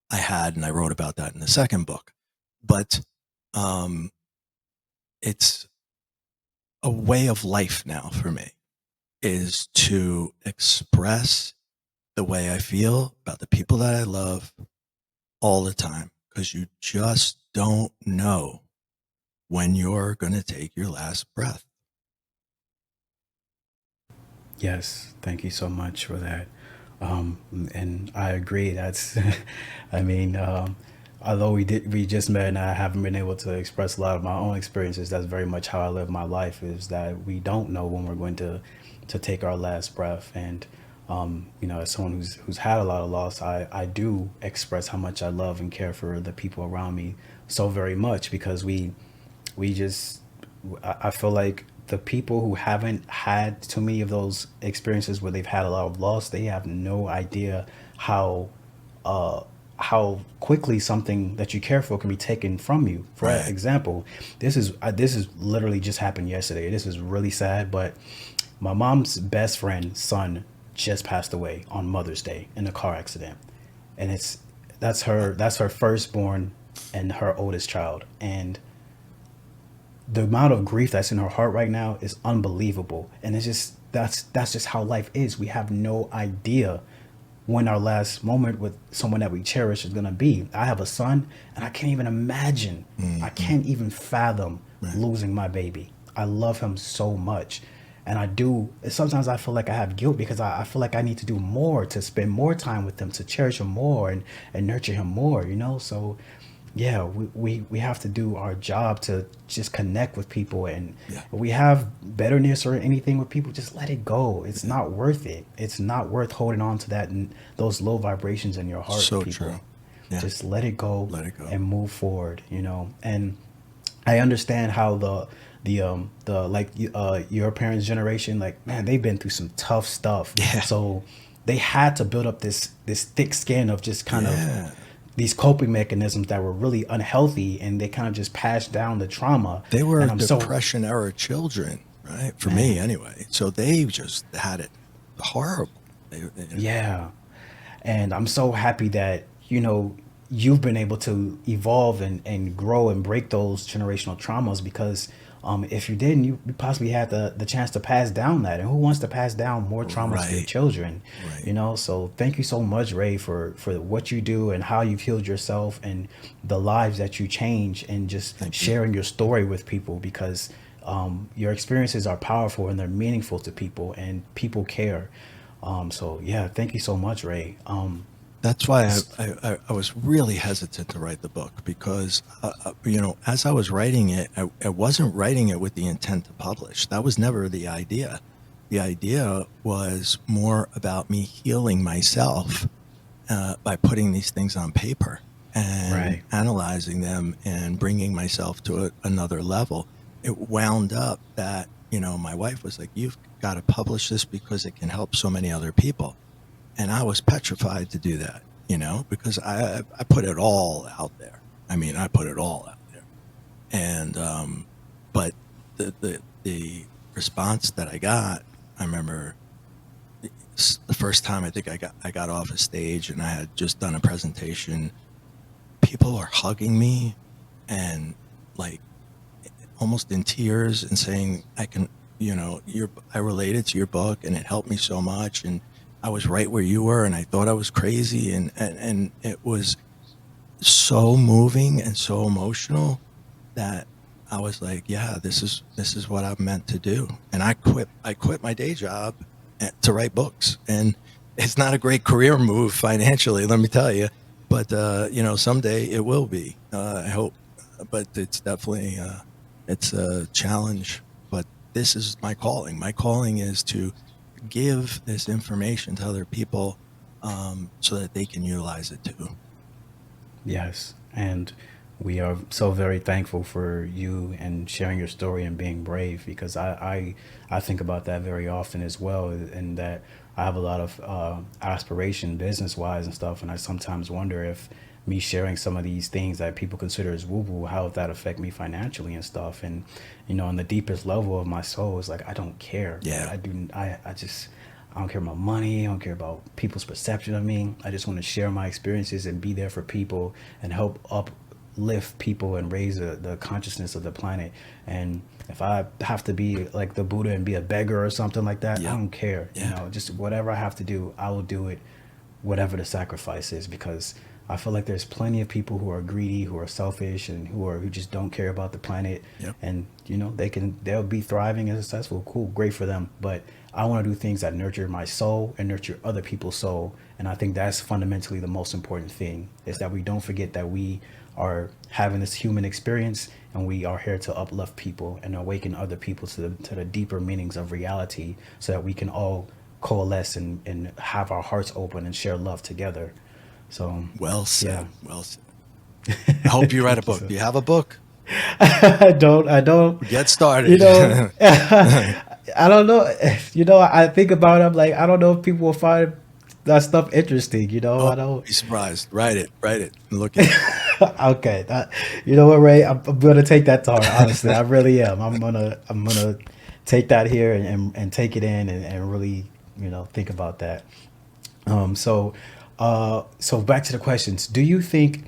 I had, and I wrote about that in the second book. But it's a way of life now for me, is to express the way I feel about the people that I love all the time, because you just don't know when you're going to take your last breath. Yes, thank you so much for that. And I agree. That's, I mean, although we just met and I haven't been able to express a lot of my own experiences, that's very much how I live my life. Is that we don't know when we're going to take our last breath. And as someone who's had a lot of loss, I do express how much I love and care for the people around me so very much, because we just, I feel like the people who haven't had too many of those experiences where they've had a lot of loss, they have no idea how how quickly something that you care for can be taken from you. For Right. example, this is literally just happened yesterday. This is really sad, but my mom's best friend's son just passed away on Mother's Day in a car accident, and that's her firstborn and her oldest child, and the amount of grief that's in her heart right now is unbelievable. And it's just, that's just how life is. We have no idea when our last moment with someone that we cherish is going to be. I have a son, and I can't even imagine, I can't even fathom losing my baby. I love him so much. And sometimes I feel like I have guilt, because I feel like I need to do more, to spend more time with him, to cherish him more and nurture him more, So yeah, we have to do our job to just connect with people. And Yeah. if we have bitterness or anything with people, just let it go. It's not worth it. It's not worth holding on to that and those low vibrations in your heart. So people. true. Yeah. Just let it go. Let it go. And move forward. And I understand how your parents' generation, like, man, they've been through some tough stuff. Yeah. So they had to build up this thick skin of just kind Yeah. of these coping mechanisms that were really unhealthy, and they kind of just passed down the trauma. They were And I'm so Depression era children, right? For me, anyway. So they just had it horrible. yeah. And I'm so happy that, you've been able to evolve and grow and break those generational traumas, because if you didn't, you possibly had the chance to pass down that. And who wants to pass down more trauma to their Right. children? Right. So thank you so much, Ray, for what you do and how you've healed yourself and the lives that you change, and just Thank you. sharing your story with people, because your experiences are powerful and they're meaningful to people, and people care. So yeah, thank you so much, Ray. That's why I was really hesitant to write the book, because, as I was writing it, I wasn't writing it with the intent to publish. That was never the idea. The idea was more about me healing myself by putting these things on paper and Right. analyzing them and bringing myself to another level. It wound up that, my wife was like, "You've got to publish this because it can help so many other people." And I was petrified to do that, because I put it all out there. I mean, I put it all out there. And but the response that I got, I remember the first time I think I got off a stage and I had just done a presentation. People are hugging me and, like, almost in tears, and saying, "I can, I related to your book and it helped me so much, and I was right where you were, and I thought I was crazy," and it was so moving and so emotional that I was like, "Yeah, this is what I'm meant to do." And I quit my day job to write books, and it's not a great career move financially, let me tell you, but someday it will be. I hope, but it's definitely it's a challenge. But this is my calling. My calling is to give this information to other people, so that they can utilize it too. Yes, and we are so very thankful for you and sharing your story and being brave, because I think about that very often as well, and that I have a lot of aspiration business wise and stuff, and I sometimes wonder if me sharing some of these things that people consider as woo woo, how would that affect me financially and stuff. And on the deepest level of my soul, is like, I don't care. Like, Yeah. I don't care about money. I don't care about people's perception of me. I just want to share my experiences and be there for people and help uplift people and raise the consciousness of the planet. And if I have to be like the Buddha and be a beggar or something like that, I Yep. don't care. Yeah. Just whatever I have to do, I will do it, whatever the sacrifice is, because I feel like there's plenty of people who are greedy, who are selfish, and who just don't care about the planet. Yep. And they'll be thriving and successful. Cool, great for them. But I want to do things that nurture my soul and nurture other people's soul. And I think that's fundamentally the most important thing, is that we don't forget that we are having this human experience, and we are here to uplift people and awaken other people to the deeper meanings of reality, so that we can all coalesce and have our hearts open and share love together. So Well yeah. said. Well said. I hope you write a Thank you, book. sir. Do you have a book? I don't, Get you started. know, I don't know. I think about it, I'm like, I don't know if people will find that stuff interesting. Oh, I don't. be surprised. Write it. Write it. And look at it. Okay. You know what, Ray? I'm gonna take that to heart. Honestly, I really am. I'm gonna take that here and take it in, and really, think about that. So back to the questions. Do you think,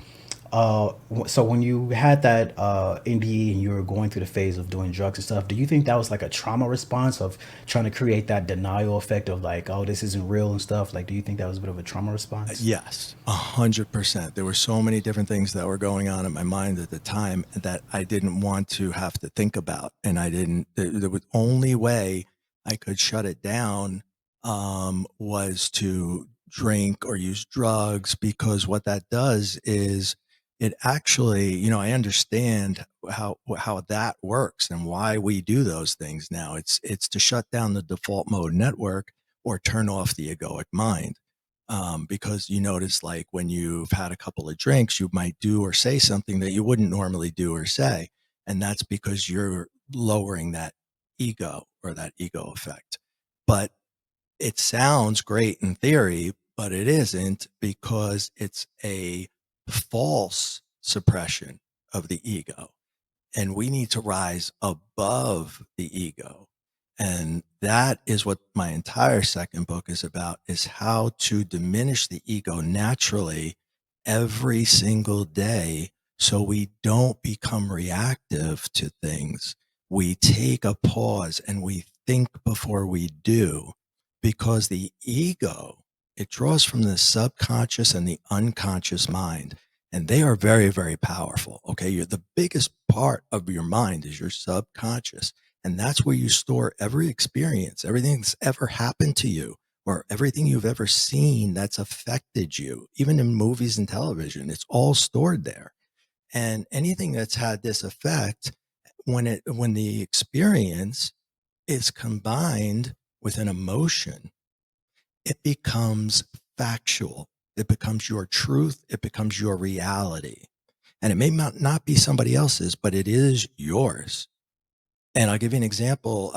so when you had that NDE and you were going through the phase of doing drugs and stuff, do you think that was like a trauma response of trying to create that denial effect of like, oh, this isn't real and stuff? Like, do you think that was a bit of a trauma response? Yes, 100%. There were so many different things that were going on in my mind at the time that I didn't want to have to think about, and I didn't. The only way I could shut it down was to drink or use drugs, because what that does is it actually, I understand how that works and why we do those things now. It's to shut down the default mode network or turn off the egoic mind, because you notice, like, when you've had a couple of drinks, you might do or say something that you wouldn't normally do or say. And that's because you're lowering that ego, or that ego effect. But it sounds great in theory, but it isn't, because it's a false suppression of the ego. And we need to rise above the ego And that is what my entire second book is about, is how to diminish the ego naturally every single day so we don't become reactive to things. We take a pause and we think before we do, because the ego, it draws from the subconscious and the unconscious mind, and they are very, very powerful. Okay. You're the biggest part of your mind is your subconscious. And that's where you store every experience, everything that's ever happened to you, or everything you've ever seen that's affected you, even in movies and television. It's all stored there. And anything that's had this effect, when the experience is combined with an emotion, it becomes factual. It becomes your truth. It becomes your reality. And it may not be somebody else's, but it is yours. And I'll give you an example.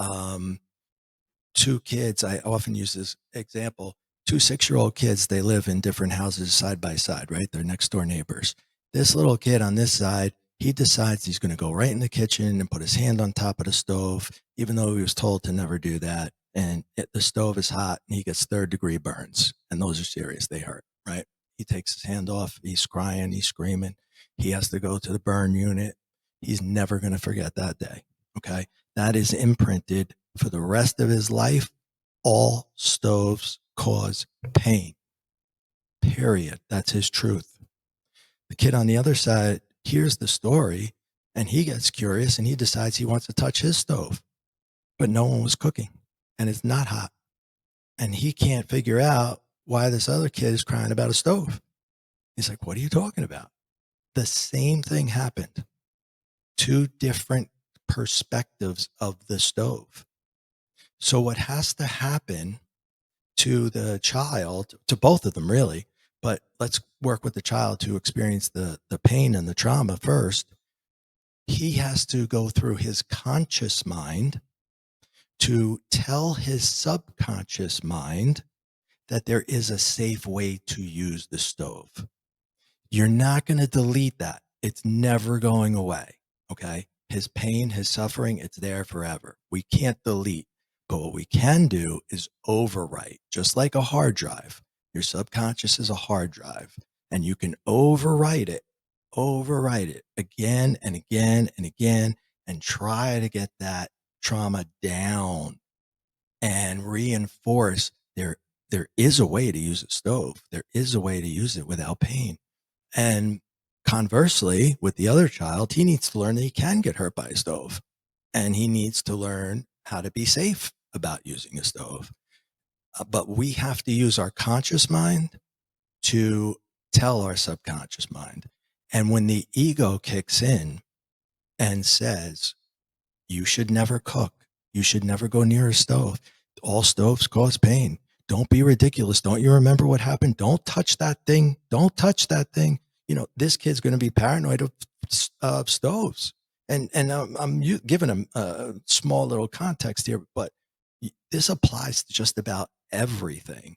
Two kids, I often use this example. Two 6-year-old kids, they live in different houses side by side, right? They're next door neighbors. This little kid on this side, he decides he's going to go right in the kitchen and put his hand on top of the stove, even though he was told to never do that. And the stove is hot and he gets 3rd-degree burns. And those are serious. They hurt, right? He takes his hand off. He's crying. He's screaming. He has to go to the burn unit. He's never going to forget that day. Okay. That is imprinted for the rest of his life. All stoves cause pain. Period. That's his truth. The kid on the other side hears the story and he gets curious and he decides he wants to touch his stove, but no one was cooking and it's not hot. And he can't figure out why this other kid is crying about a stove. He's like, what are you talking about? The same thing happened. Two different perspectives of the stove. So what has to happen to the child, to both of them really, but let's work with the child to experience the pain and the trauma first. He has to go through his conscious mind to tell his subconscious mind that there is a safe way to use the stove. You're not going to delete that. It's never going away. Okay. His pain, his suffering, it's there forever. We can't delete. But what we can do is overwrite, just like a hard drive. Your subconscious is a hard drive, and you can overwrite it again and again and again, and try to get that trauma down and reinforce there is a way to use a stove. There is a way to use it without pain. And conversely, with the other child, he needs to learn that he can get hurt by a stove, and he needs to learn how to be safe about using a stove. But we have to use our conscious mind to tell our subconscious mind. And when the ego kicks in and says, you should never cook, you should never go near a stove, all stoves cause pain. Don't be ridiculous. Don't you remember what happened? Don't touch that thing. Don't touch that thing. This kid's going to be paranoid of stoves. And I'm giving him a small little context here, but this applies to just about everything.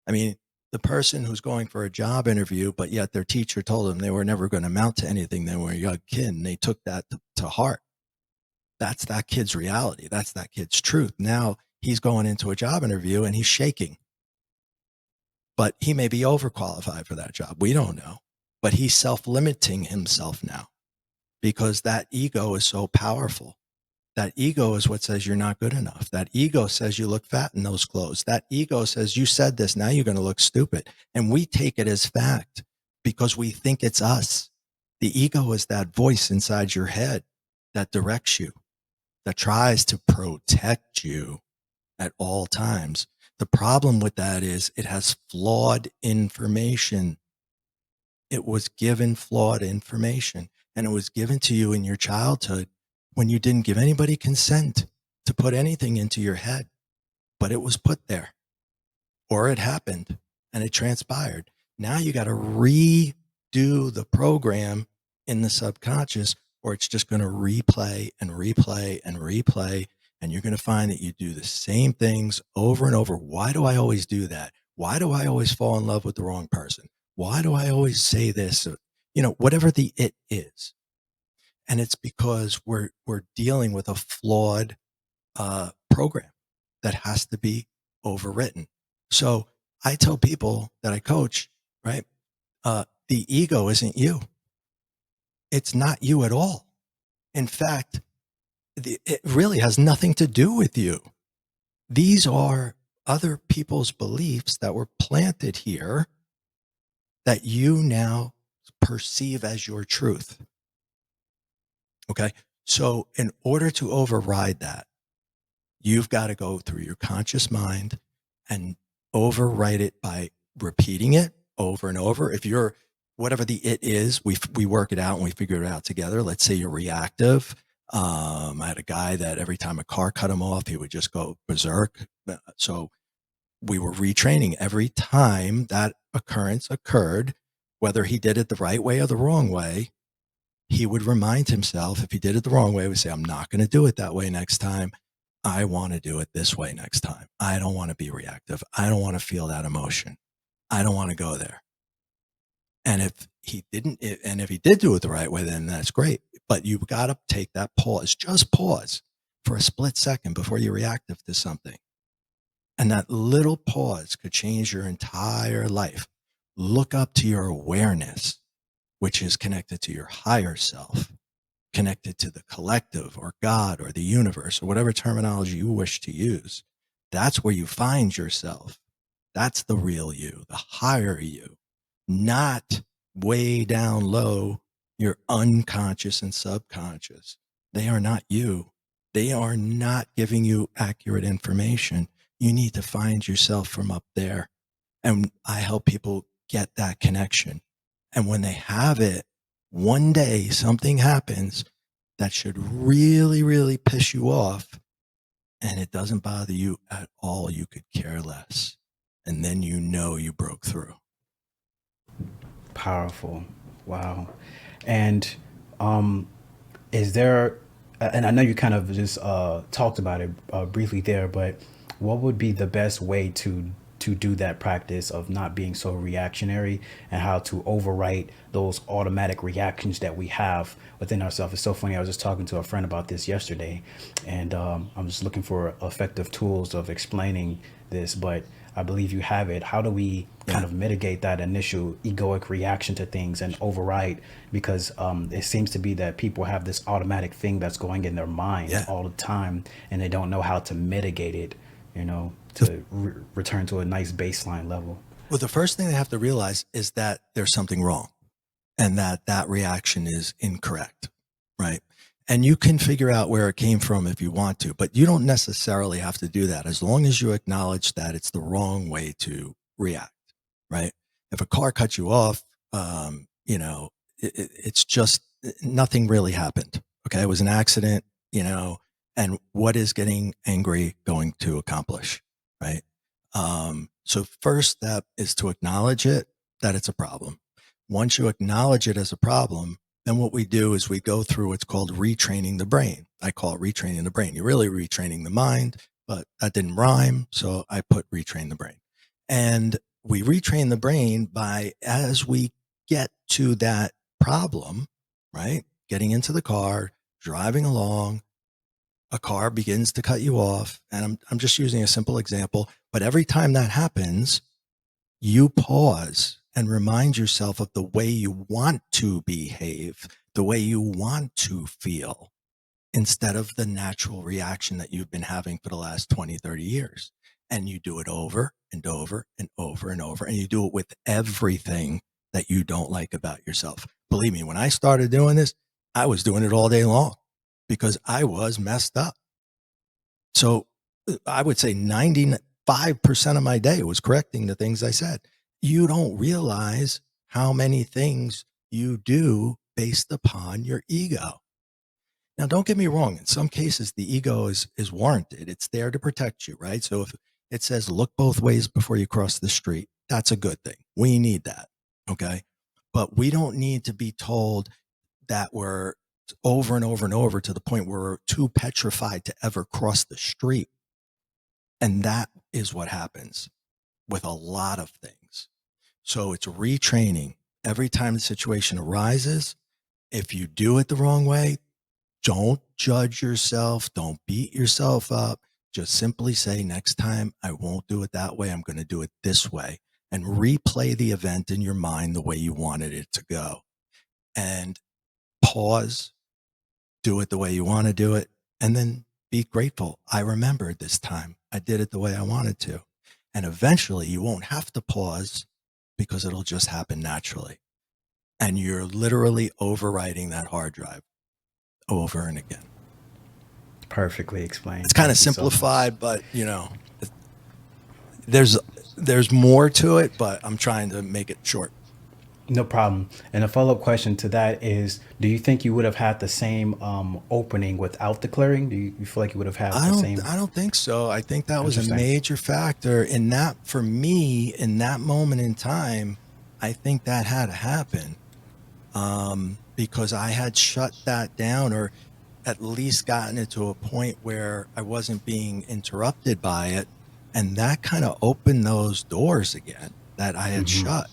I mean, the person who's going for a job interview, but yet their teacher told them they were never going to amount to anything. They were a young kid and they took that to heart. That's that kid's reality. That's that kid's truth. Now he's going into a job interview and he's shaking, but he may be overqualified for that job. We don't know, but he's self-limiting himself now because that ego is so powerful. That ego is what says you're not good enough. That ego says you look fat in those clothes. That ego says you said this, now you're going to look stupid. And we take it as fact because we think it's us. The ego is that voice inside your head that directs you, that tries to protect you at all times. The problem with that is it has flawed information. It was given flawed information, and it was given to you in your childhood when you didn't give anybody consent to put anything into your head, but it was put there, or it happened and it transpired. Now you got to redo the program in the subconscious, or it's just going to replay and replay and replay. And you're going to find that you do the same things over and over. Why do I always do that? Why do I always fall in love with the wrong person? Why do I always say this? Whatever the it is. And it's because we're dealing with a flawed program that has to be overwritten. So I tell people that I coach, right? The ego isn't you. It's not you at all. In fact, it really has nothing to do with you. These are other people's beliefs that were planted here that you now perceive as your truth. Okay. So in order to override that, you've got to go through your conscious mind and overwrite it by repeating it over and over. If you're whatever the it is, we work it out and we figure it out together. Let's say you're reactive. I had a guy that every time a car cut him off, he would just go berserk. So we were retraining every time that occurrence occurred, whether he did it the right way or the wrong way. He would remind himself, if he did it the wrong way, he would say, I'm not going to do it that way next time. I want to do it this way next time. I don't want to be reactive. I don't want to feel that emotion. I don't want to go there. And if he didn't, and if he did do it the right way, then that's great. But you've got to take that pause, just pause for a split second before you're reactive to something. And that little pause could change your entire life. Look up to your awareness, which is connected to your higher self, connected to the collective or God or the universe or whatever terminology you wish to use. That's where you find yourself. That's the real you, the higher you, not way down low, your unconscious and subconscious. They are not you. They are not giving you accurate information. You need to find yourself from up there. And I help people get that connection. And when they have it, one day something happens that should really, really piss you off, and it doesn't bother you at all. You could care less. And then you know you broke through. Powerful. Wow. And is there, and I know you kind of just talked about it briefly there, but what would be the best way to do that practice of not being so reactionary, and how to overwrite those automatic reactions that we have within ourselves? It's so funny. I was just talking to a friend about this yesterday, and I'm just looking for effective tools of explaining this, but I believe you have it. How do we kind of mitigate that initial egoic reaction to things and override? Because it seems to be that people have this automatic thing that's going in their mind all the time, and they don't know how to mitigate it, to return to a nice baseline level. Well, the first thing they have to realize is that there's something wrong and that reaction is incorrect, right? And you can figure out where it came from if you want to, but you don't necessarily have to do that as long as you acknowledge that it's the wrong way to react, right? If a car cuts you off, it's just nothing really happened. Okay. It was an accident, and what is getting angry going to accomplish? Right. So first step is to acknowledge it, that it's a problem. Once you acknowledge it as a problem, then what we do is we go through what's called retraining the brain. I call it retraining the brain. You're really retraining the mind, but that didn't rhyme. So I put retrain the brain. And we retrain the brain by, as we get to that problem, right? Getting into the car, driving along, a car begins to cut you off. And I'm just using a simple example, but every time that happens, you pause and remind yourself of the way you want to behave, the way you want to feel, instead of the natural reaction that you've been having for the last 20, 30 years. And you do it over and over and over and over. And you do it with everything that you don't like about yourself. Believe me, when I started doing this, I was doing it all day long because I was messed up. So I would say 95% of my day was correcting the things I said. You don't realize how many things you do based upon your ego. Now, don't get me wrong. In some cases, the ego is warranted. It's there to protect you, right? So if it says, look both ways before you cross the street, that's a good thing. We need that. Okay. But we don't need to be told that we're over and over and over to the point where we're too petrified to ever cross the street. And that is what happens with a lot of things. So it's retraining. Every time the situation arises, if you do it the wrong way, don't judge yourself. Don't beat yourself up. Just simply say, next time I won't do it that way. I'm going to do it this way, and replay the event in your mind the way you wanted it to go. And pause, do it the way you want to do it, and then be grateful. I remembered this time. I did it the way I wanted to. And eventually you won't have to pause because it'll just happen naturally. And you're literally overwriting that hard drive over and again. Perfectly explained. It's kind of Thank you so much. simplified, but there's more to it, but I'm trying to make it short. No problem. And a follow-up question to that is, do you think you would have had the same opening without the clearing? Do you feel like you would have had the same? I don't think so. I think that was a Interesting. major factor in that, for me, in that moment in time. I think that had to happen because I had shut that down, or at least gotten it to a point where I wasn't being interrupted by it. And that kind of opened those doors again that I had shut.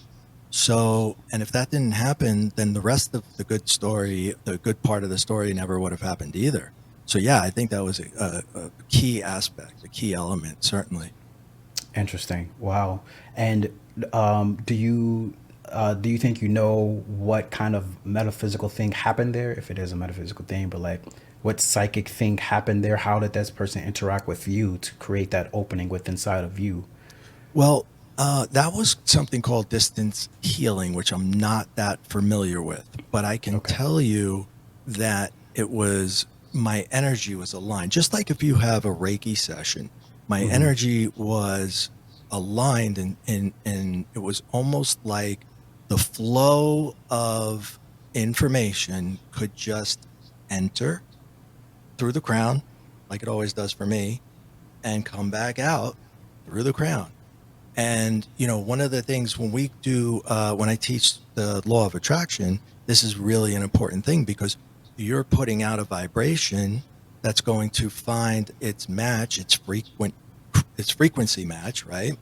So, and if that didn't happen, then the rest of the good story, the good part of the story, never would have happened either. So yeah, I think that was a key aspect, a key element, certainly. Interesting. Wow. And do you think you know what kind of metaphysical thing happened there, if it is a metaphysical thing, but like what psychic thing happened there? How did this person interact with you to create that opening within inside of you? Well, that was something called distance healing, which I'm not that familiar with, but I can tell you that it was, my energy was aligned. Just like if you have a Reiki session, my energy was aligned, and it was almost like the flow of information could just enter through the crown, like it always does for me, and come back out through the crown. And, one of the things when we do, when I teach the law of attraction, this is really an important thing, because you're putting out a vibration that's going to find its match, its frequency match, right?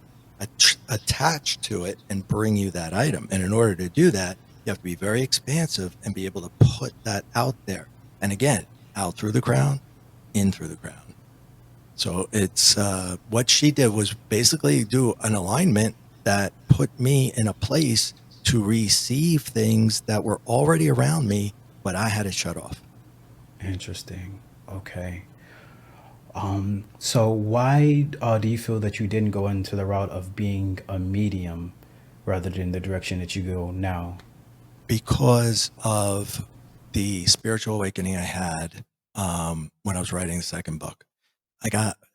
Attach to it and bring you that item. And in order to do that, you have to be very expansive and be able to put that out there. And again, out through the crown, in through the crown. So it's what she did was basically do an alignment that put me in a place to receive things that were already around me, but I had to shut off. Interesting. Okay. So why do you feel that you didn't go into the route of being a medium rather than the direction that you go now? Because of the spiritual awakening I had when I was writing the second book.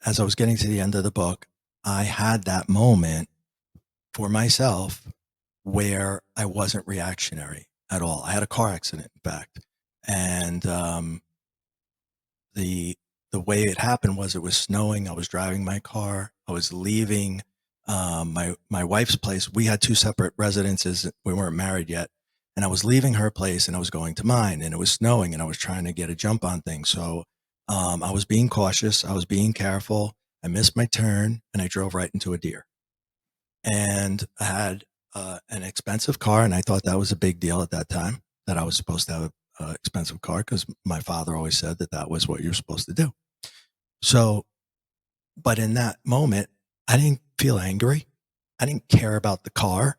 As I was getting to the end of the book, I had that moment for myself where I wasn't reactionary at all. I had a car accident, in fact. And the way it happened was, it was snowing. I was driving my car. I was leaving my wife's place. We had two separate residences. We weren't married yet. And I was leaving her place and I was going to mine, and it was snowing, and I was trying to get a jump on things. So I was being cautious. I was being careful. I missed my turn and I drove right into a deer. And I had an expensive car, and I thought that was a big deal at that time, that I was supposed to have an expensive car, because my father always said that that was what you're supposed to do. So, but in that moment, I didn't feel angry. I didn't care about the car.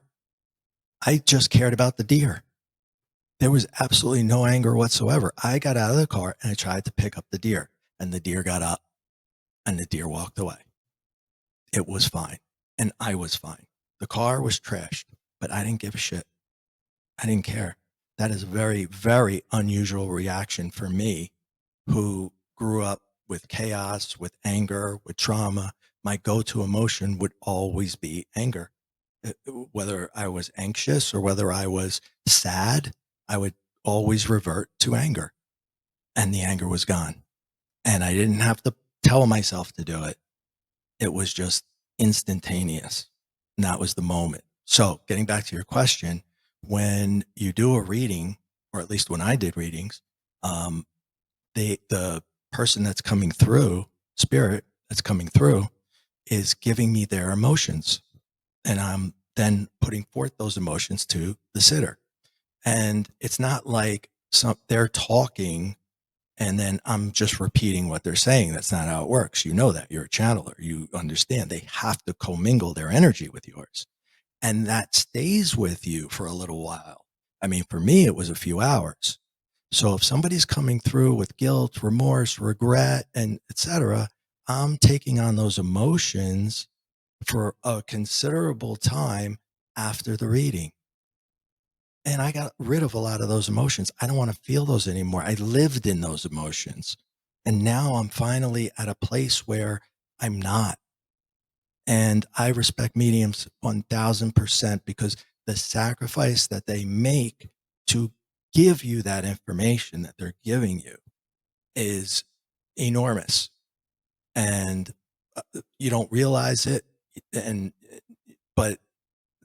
I just cared about the deer. There was absolutely no anger whatsoever. I got out of the car and I tried to pick up the deer, and the deer got up and the deer walked away. It was fine. And I was fine. The car was trashed, but I didn't give a shit. I didn't care. That is a very, very unusual reaction for me, who grew up with chaos, with anger, with trauma. My go-to emotion would always be anger. Whether I was anxious or whether I was sad, I would always revert to anger, and the anger was gone. And I didn't have to tell myself to do it. It was just instantaneous. And that was the moment. So getting back to your question, when you do a reading, or at least when I did readings, the person that's coming through, spirit that's coming through, is giving me their emotions. And I'm then putting forth those emotions to the sitter. And it's not like they're talking and then I'm just repeating what they're saying. That's not how it works. You know that. You're a channeler. You understand they have to commingle their energy with yours. And that stays with you for a little while. I mean, for me, it was a few hours. So if somebody's coming through with guilt, remorse, regret, and etc., I'm taking on those emotions for a considerable time after the reading. And I got rid of a lot of those emotions. I don't want to feel those anymore. I lived in those emotions. And now I'm finally at a place where I'm not. And I respect mediums 1000% because the sacrifice that they make to give you that information that they're giving you is enormous. And you don't realize it. And, but,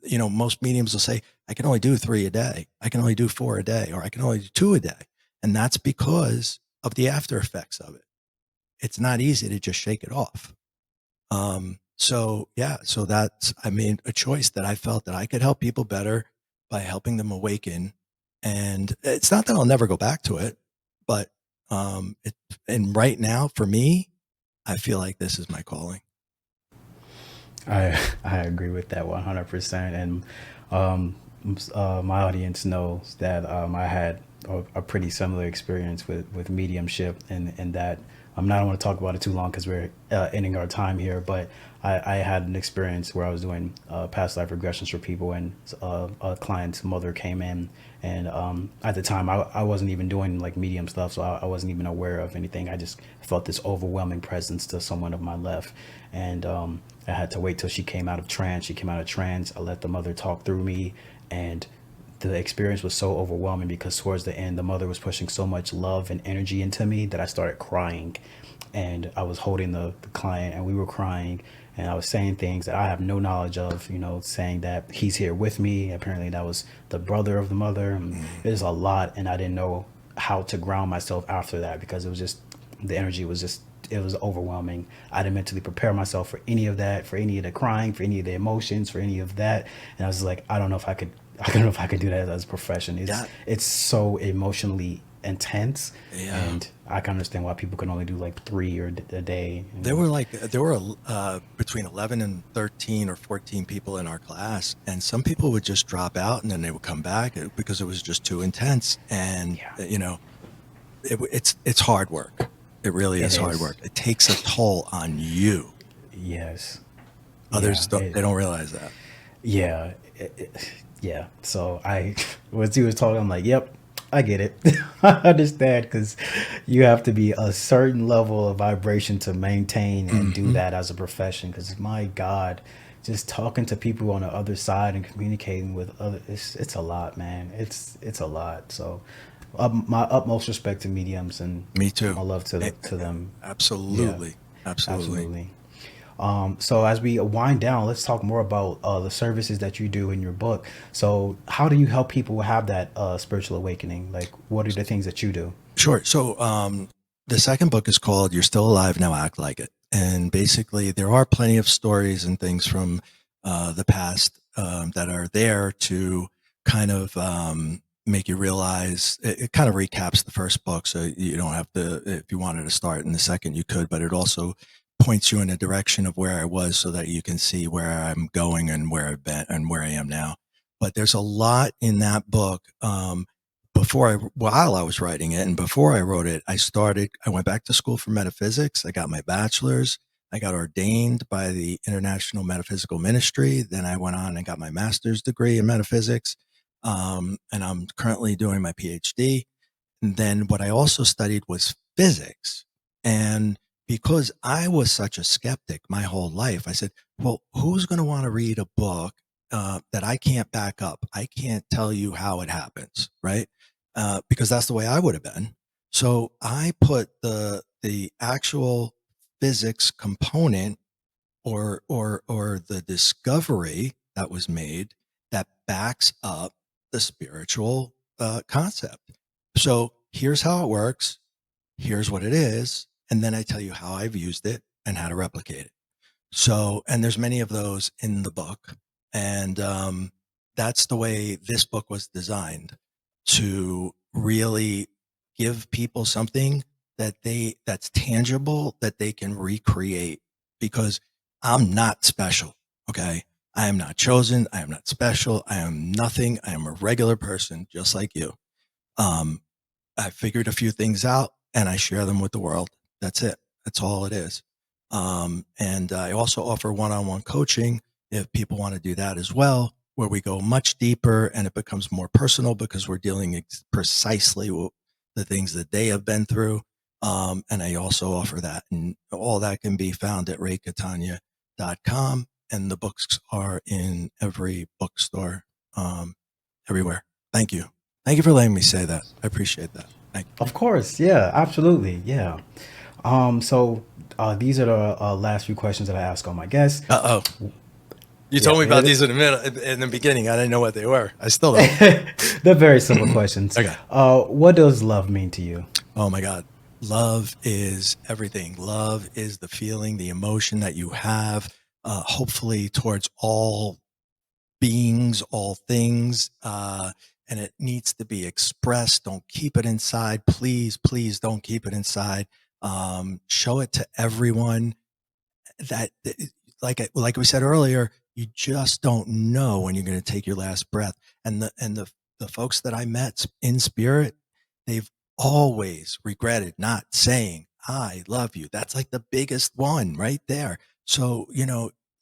most mediums will say, I can only do 3 a day. I can only do 4 a day, or I can only do 2 a day. And that's because of the after effects of it. It's not easy to just shake it off. So yeah, so that's, I mean, a choice that I felt that I could help people better by helping them awaken. And it's not that I'll never go back to it, but, and right now for me, I feel like this is my calling. I agree with that 100%. And my audience knows that I had a pretty similar experience with mediumship, and that I'm not want to talk about it too long because we're ending our time here. But I had an experience where I was doing past life regressions for people, and a client's mother came in, and at the time I wasn't even doing like medium stuff, so I wasn't even aware of anything. I just felt this overwhelming presence to someone of my left, and I had to wait till she came out of trance. She came out of trance. I let the mother talk through me, and the experience was so overwhelming because towards the end, the mother was pushing so much love and energy into me that I started crying. And I was holding the client, and we were crying, and I was saying things that I have no knowledge of, saying that he's here with me. Apparently that was the brother of the mother. And there's a lot, and I didn't know how to ground myself after that because it was just, the energy was just, it was overwhelming. I didn't mentally prepare myself for any of that, for any of the crying, for any of the emotions, for any of that. And I was like, I don't know if I could, I don't know if I could do that as a profession. Yeah. It's so emotionally intense, Yeah. and I can understand why people can only do like 3 or a day. There were between 11 and 13 or 14 people in our class, and some people would just drop out and then they would come back because it was just too intense. And, Yeah. it's hard work. It really is It hard is. work. It takes a toll on you. Yes. Others Yeah. they don't realize that. Yeah. Yeah. So once he was talking, I'm like, yep, I get it. I understand, because you have to be a certain level of vibration to maintain and do Mhm. that as a profession. Because my God, just talking to people on the other side and communicating with other, it's a lot, man. It's a lot. So, my utmost respect to mediums, and Me too. my love Eh, to them. Yeah, Absolutely. Absolutely. absolutely. So as we wind down, let's talk more about the services that you do in your book. So how do you help people have that spiritual awakening? Like, what are the things that you do? Sure. So, the second book is called "You're Still Alive, Now Act Like It," and basically, there are plenty of stories and things from the past that are there to kind of make you realize. It kind of recaps the first book, so you don't have to. If you wanted to start in the second, you could, but it also points you in a direction of where I was, so that you can see where I'm going and where I've been and where I am now. But there's a lot in that book. While I was writing it and before I wrote it, I went back to school for metaphysics. I got my bachelor's. I got ordained by the International Metaphysical Ministry. Then I went on and got my master's degree in metaphysics. And I'm currently doing my PhD. And then what I also studied was physics. And because I was such a skeptic my whole life, I said, well, who's going to want to read a book that I can't back up? I can't tell you how it happens, right? Because that's the way I would have been. So I put the actual physics component, or the discovery that was made, that backs up the spiritual concept. So here's how it works. Here's what it is. And then I tell you how I've used it and how to replicate it. So, and there's many of those in the book. And that's the way this book was designed, to really give people something that's tangible that they can recreate, because I'm not special. Okay. I am not chosen. I am not special. I am nothing. I am a regular person just like you. Um, I figured a few things out and I share them with the world. That's it. That's all it is. And I also offer one-on-one coaching if people want to do that as well, where we go much deeper and it becomes more personal because we're dealing precisely with the things that they have been through. And I also offer that, and all that can be found at raycatania.com. And the books are in every bookstore, everywhere. Thank you. Thank you for letting me say that. I appreciate that. Thank you. Of course, yeah, absolutely, yeah. So these are the last few questions that I ask all my guests. Uh oh. You told me about these in the beginning. I didn't know what they were. I still don't. They're very simple questions. Okay. What does love mean to you? Oh my God. Love is everything. Love is the feeling, the emotion that you have, hopefully towards all beings, all things. And it needs to be expressed. Don't keep it inside. Please, please don't keep it inside. Show it to everyone. That, like we said earlier, you just don't know when you're going to take your last breath. And the folks that I met in spirit, they've always regretted not saying, I love you. That's like the biggest one right there. So,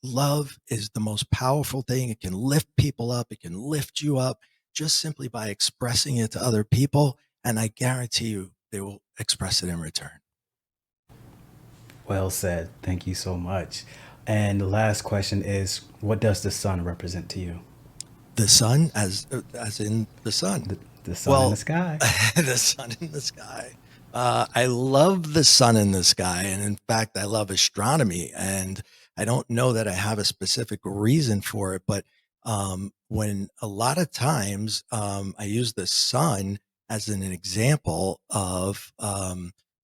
love is the most powerful thing. It can lift people up. It can lift you up just simply by expressing it to other people. And I guarantee you they will express it in return. Well said. Thank you so much. And the last question is, what does the sun represent to you? The sun, as in the sun. The sun in the sky. The sun in the sky. I love the sun in the sky. And in fact, I love astronomy. And I don't know that I have a specific reason for it, but when a lot of times I use the sun as an example of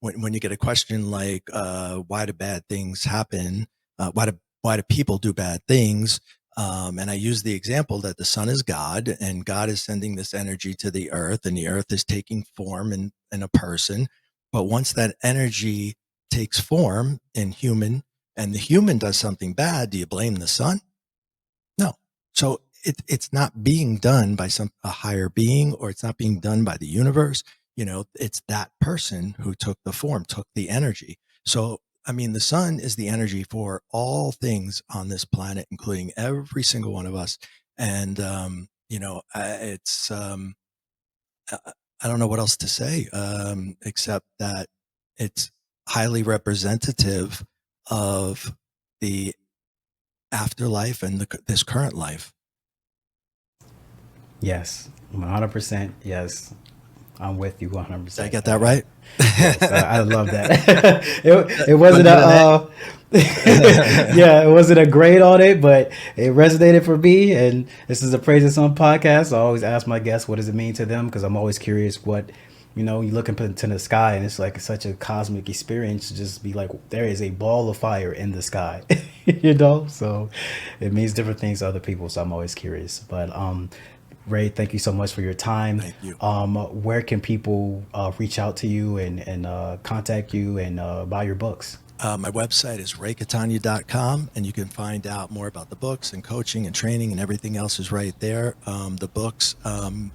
when you get a question like, why do bad things happen? Why do people do bad things? And I use the example that the sun is God, and God is sending this energy to the earth, and the earth is taking form in a person. But once that energy takes form in human, and the human does something bad, do you blame the sun? No. So it's not being done by a higher being, or it's not being done by the universe. It's that person who took the form, took the energy. So, I mean, the sun is the energy for all things on this planet, including every single one of us. And, it's, I don't know what else to say, except that it's highly representative of the afterlife and this current life. Yes, 100%. Yes, I'm with you 100%. Did I get that right? Yes, I love that. It wasn't yeah, it wasn't a grade on it, but it resonated for me. And this is a Praise the Sun podcast. I always ask my guests, what does it mean to them? Because I'm always curious what, you look up into the sky, and it's like such a cosmic experience to just be like, there is a ball of fire in the sky, so it means different things to other people. So I'm always curious. But Ray, thank you so much for your time. Thank you. Where can people reach out to you and contact you and buy your books? My website is raycatania.com, and you can find out more about the books and coaching and training, and everything else is right there. The books,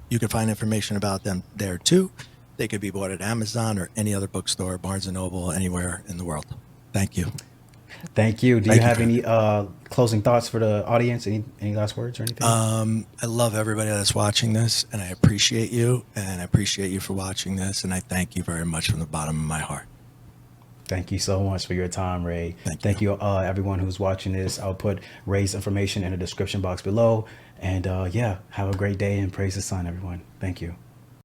you can find information about them there too. They could be bought at Amazon or any other bookstore, Barnes & Noble, anywhere in the world. Thank you. Thank you. Do you have any closing thoughts for the audience? Any last words or anything? I love everybody that's watching this, and I appreciate you, and I appreciate you for watching this, and I thank you very much from the bottom of my heart. Thank you so much for your time, Ray. Thank you, everyone who's watching this. I'll put Ray's information in the description box below. And have a great day, and praise the sun, everyone. Thank you.